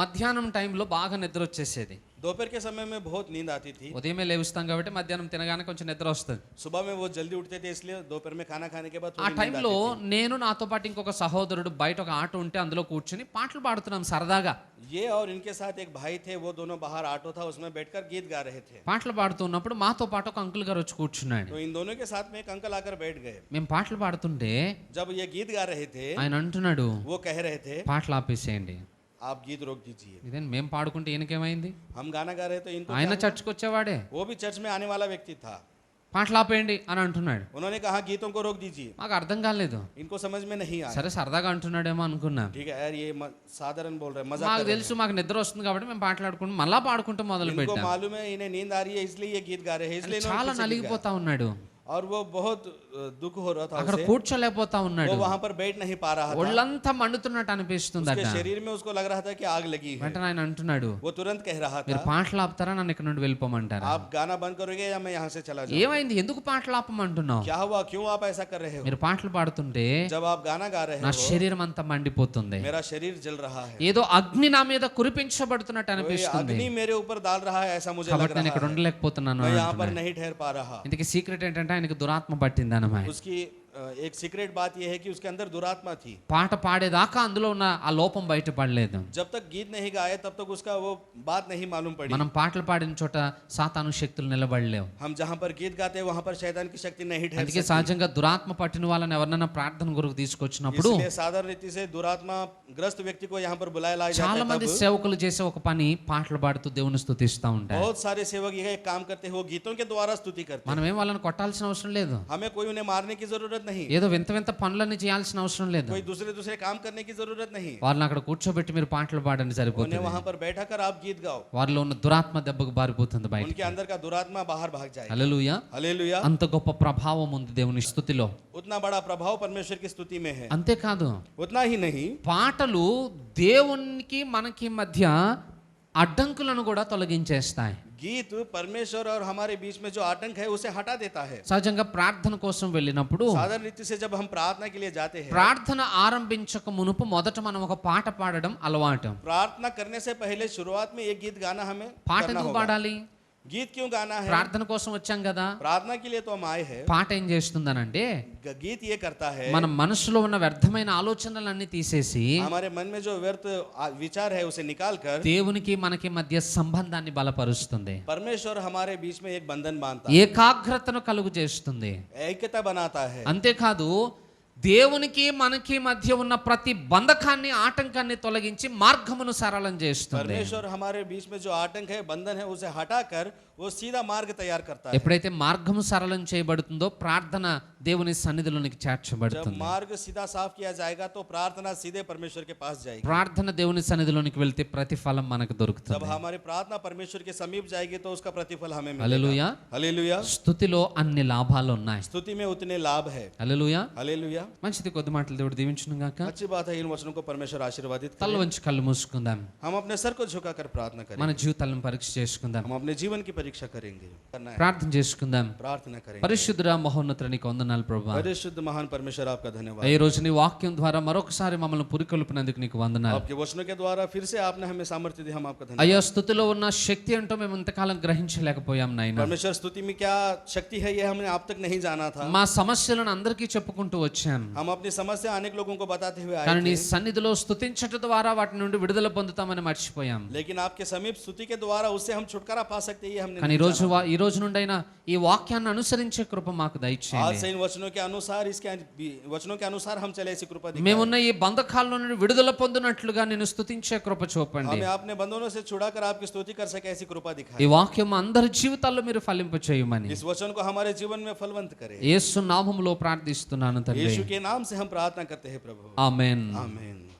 మధ్యాహ్నం టైంలో బాగా నిద్ర వచ్చేసేది. दोपहर के समय में बहुत नींद आती थी। ఉదయమే లేస్తాం కాబట్టి మధ్యాహ్నం తినగానే కొంచెం నిద్ర వస్తుంది. सुबह में वो जल्दी उठते थे इसलिए दोपहर में खाना खाने के बाद ఆ थोड़ी नींद టైంలో आती నేను నాతో పాటు ఇంకొక సహోదరుడు బయట ఒక ఆటో ఉంటే అందులో కూర్చుని పాటలు పాడుతున్నాం సరదాగా. थी। ये और इनके साथ एक भाई थे, वो दोनों बाहर ऑटो था उसमें बैठकर गीत गा रहे थे। పాటలు పాడుతున్నప్పుడు మాతో పాటు ఒక అంకుల్ గారు వచ్చి కూర్చున్నాడు. तो इन दोनों के साथ में एक अंकल आकर बैठ गए। మేము పాటలు పాడుతుంటే जब ये गीत गा रहे थे ఆయన అంటున్నాడు, वो कह रहे थे పాటలు ఆపేసేయండి. आप गीत रोक दीजिए। ఇదే మేము పాడుకుంటే ఈయనకేమైంది? हम गाना गा रहे थे, इनको ఆయన क्या हुआ? చర్చ్కి వచ్చేవాడే. वो भी चर्च में आने वाला व्यक्ति था। పాటలు ఆపేయండి అని అంటున్నాడు. उन्होंने कहा गीतों को रोक दीजिए। మాకు అర్థం కాలేదు. इनको समझ में नहीं आया। సరే సరదాగా అంటున్నాడేమో అనుకున్నాం. ठीक है यार, ये साधारण बोल रहे हैं, मजाक మాకు कर रहे తెలుసు మాకు నిద్ర వస్తుంది కాబట్టి మేము పాటలాడుకుంటూ మళ్ళా పాడుకుంటూ మొదలు हैं। इनको పెట్టాం. मालूम है इन्हें नींद आ रही है इसलिए ये गीत गा रहे हैं, इसलिए చాలా इन्होंने पीछे गीत నలిగిపోతా ఉన్నాడు. गाया। और वो बहुत दुख हो रहा था అక్కడ उसे। కూర్చోలేకపోతా ఉన్నాడు. वो वहां पर बैठ नहीं पा रहा था। ఒళ్ళంతా మండుతున్నట్టు అనిపిస్తుందట. उसके शरीर में उसको लग रहा था कि आग लगी है। వెంటనే ఆయన అంటున్నాడు, वो तुरंत कह रहा మీరు था పాటలు ఆపుతారా నన్ను ఇక్కడ నుండి వెళ్ళిపోమంటారా? आप गाना बंद करोगे या मैं यहाँ से चला जाऊँ? ఏమైంది? ఎందుకు పాటలు ఆపమంటున్నావు? क्या हुआ, क्यों आप ऐसा कर रहे हो? మీరు పాటలు పాడుతుంటే जब आप गाना गा रहे నా हो శరీరం అంతా మండిపోతుంది. मेरा शरीर जल रहा है, ఏదో అగ్ని నా మీద కురిపించబడుతున్నట్టు कोई అనిపిస్తుంది. अग्नि मेरे ऊपर डाल रहा है ऐसा मुझे लग కాబట్టి నేను रहा ఇక్కడ है। ఉండలేకపోతున్నాను मैं అని यहाँ पर అంటున్నాడు. नहीं ठहर पा रहा। ఇంతకీ సీక్రెట్ ఏంటంటే ఆయనకు దురాత్మ పట్టింది అన్నమాట. उसकी एक सीक्रेट बात यह है कि उसके अंदर दुरात्मा थी। పాట పాడేదాకా అందులో ఉన్న ఆ లోపం బయటపడలేదు. जब तक गीत नहीं गाए तब तक उसका वो बात नहीं मालूम पड़ी। మనం పాటలు పాడిన చోట సాతాను శక్తులు నిలబడలేవు. हम जहाँ पर गीत गाते हैं वहाँ पर शैतान की शक्ति नहीं ठहर అందుకే सकती। సహజంగా దురాత్మ పట్టిన వాళ్ళని ఎవరినైనా ప్రార్థన కొరకు తీసుకొచ్చినప్పుడు इसलिए साधारण रीति से दुरात्मा ग्रस्त व्यक्ति को यहाँ पर बुलाया लाया చాలా जाता మంది है। तब సేవకులు చేసే ఒక పని పాటలు పాడుతూ దేవుని స్తుతిస్తూ ఉంటారు. बहुत सारे सेवक यह एक काम करते हैं, वो गीतों के द्वारा स्तुति करते हैं। మనం ఏం వాళ్ళని కొట్టాల్సిన అవసరం లేదు. हमें कोई उन्हें मारने की जरूरत नहीं, ఏదో వింత వింత పనులన్నీ చేయాల్సిన అవసరం లేదు. कोई दूसरे दूसरे काम करने की जरूरत नहीं, వాళ్ళని అక్కడ కూర్చోబెట్టి మీరు పాటలు పాడండి उन्हें సరిపోతుంది. वहां पर बैठा कर आप गीत गाओ, వారిలో ఉన్న దురాత్మ దెబ్బకు బారిపోతుంది బయట. उनके अंदर का दुरात्मा बाहर भाग जाए। హల్లెలూయా. हालेलुया। అంత గొప్ప ప్రభావం ఉంది దేవుని స్తుతిలో. उतना बड़ा प्रभाव परमेश्वर की स्तुति में है। అంతేకాదు उतना ही नहीं, పాటలు దేవునికి మనకి మధ్య అడ్డంకులను కూడా తొలగించేస్తాయి. गीत परमेश्वर और हमारे बीच में जो आतंक है उसे हटा देता है। సహజంగా ప్రార్థన కోసం వెళ్ళినప్పుడు साधारण रीति से जब हम प्रार्थना के लिए जाते हैं, ప్రార్థన ఆరంభించక మునుపు మొదట మనం ఒక పాట పాడడం అలవాటు. प्रार्थना करने से पहले शुरुआत में एक गीत गाना हमें పాట करना ఎందుకు होगा। పాడాలి? गीत क्यों गाना है? ప్రార్థన కోసం వచ్చాం కదా. प्रार्थना के लिए तो हम आए हैं। పాట ఏం చేస్తుందనంటే गीत ये करता है, మన మనసులో ఉన్న వ్యర్థమైన ఆలోచనలన్నీ తీసేసి हमारे मन में जो व्यर्थ विचार है उसे निकाल कर దేవునికి మనకి మధ్య సంబంధాన్ని బలపరుస్తుంది. परमेश्वर हमारे बीच में एक बंधन बांधता है, ఏకాగ్రతను కలుగు చేస్తుంది. ऐक्यता बनाता है। అంతేకాదు దేవునికి మనకి మధ్య ఉన్న ప్రతి బంధకాన్ని ఆటంకాన్ని తొలగించి మార్గమును సరళం చేస్తుంది. परमेश्वर हमारे बीच में जो आतंक है, बंधन है, उसे हटाकर वो सीधा मार्ग तैयार करता है। ఎప్పుడైతే మార్గము సరళం చేయబడుతుందో ప్రార్థన దేవుని సన్నిధిలోనికి जब చేర్చబడుతుంది. मार्ग सीधा साफ किया जाएगा तो प्रार्थना सीधे परमेश्वर के पास जाएगी। ప్రార్థన దేవుని సన్నిధిలోనికి వెళ్తే ప్రతిఫలం మనకు जब దొరుకుతుంది. हमारी प्रार्थना परमेश्वर के समीप जाएगी तो उसका प्रतिफल हमें मिलेगा। హల్లెలూయా. हालेलुया। స్తుతిలో అన్ని లాభాలు ఉన్నాయి. स्तुति में उतने लाभ है। హల్లెలూయా. हालेलुया। మంచిది, కొద్ది మాటలు దేవుడు దీవించును గాక. अच्छी बात है, इन वचनों को परमेश्वर आशीर्वादित తల करे। వంచి కళ్ళు మూసుకుందాం. हम अपने सर को झुकाकर प्रार्थना करें। మన జీవితాలను పరీక్ష చేసుకుందాం. हम अपने जीवन की परीक्षा करेंगे। करना है, ప్రార్థన చేసుకుందాం. प्रार्थना करेंगे। పరిశుద్ధుడా మహోన్నతుడా నీకు వందనాలు ప్రభువా. परिशुद्ध महान परमेश्वर आपका धन्यवाद। ఈ రోజు నీ వాక్యం ద్వారా మరొకసారి మమ్మల్ని పురికొల్పినందుకు నీకు వందనాలు. आपके वचनों के द्वारा फिर से आपने हमें सामर्थ्य दी, हम आपका धन्यवाद। అయ్యా, స్థుతిలో ఉన్న శక్తి ఏంటో మేము ఇంతకాలం గ్రహించలేకపోయాం నాయన. परमेश्वर स्तुति में क्या शक्ति है ये हमने आप तक नहीं जाना था। మా సమస్యలను అందరికీ చెప్పుకుంటూ వచ్చాం. हम अपनी समस्या अनेक लोगों को बताते हुए आए కానీ నీ थे, సన్నిధిలో స్తుతించట ద్వారా వాటి నుండి విడుదల పొందుతామని మర్చిపోయాం. लेकिन आपके समीप स्तुति के द्वारा उससे हम छुटकारा पा सकते हैं ये हमने కానీ नहीं जाना। ఈ రోజు నుండైనా ఈ వాక్యాన్ని అనుసరించే కృప మాకు आज దయచేయండి. से इन वचनों के अनुसार, इसके वचनों के अनुसार हम चले, ऐसी कृपा दिखाएं। మేమున్న ఈ బంధకాల నుండి విడుదల పొందినట్లుగా నేను స్తుతించే కృప చూపండి. हमें अपने बंधनों से छुड़ाकर आपकी स्तुति कर सके, ऐसी कृपा ఈ दिखाएं। వాక్యం అందరి జీవితాల్లో మీరు ఫలింప చేయమని इस वचन को हमारे जीवन में फलवंत करें। యేసు నామములో ప్రార్థిస్తున్నాను తండ్రి. यीशु के नाम से हम प्रार्थना करते हैं प्रभु। ఆమేన్. आमीन।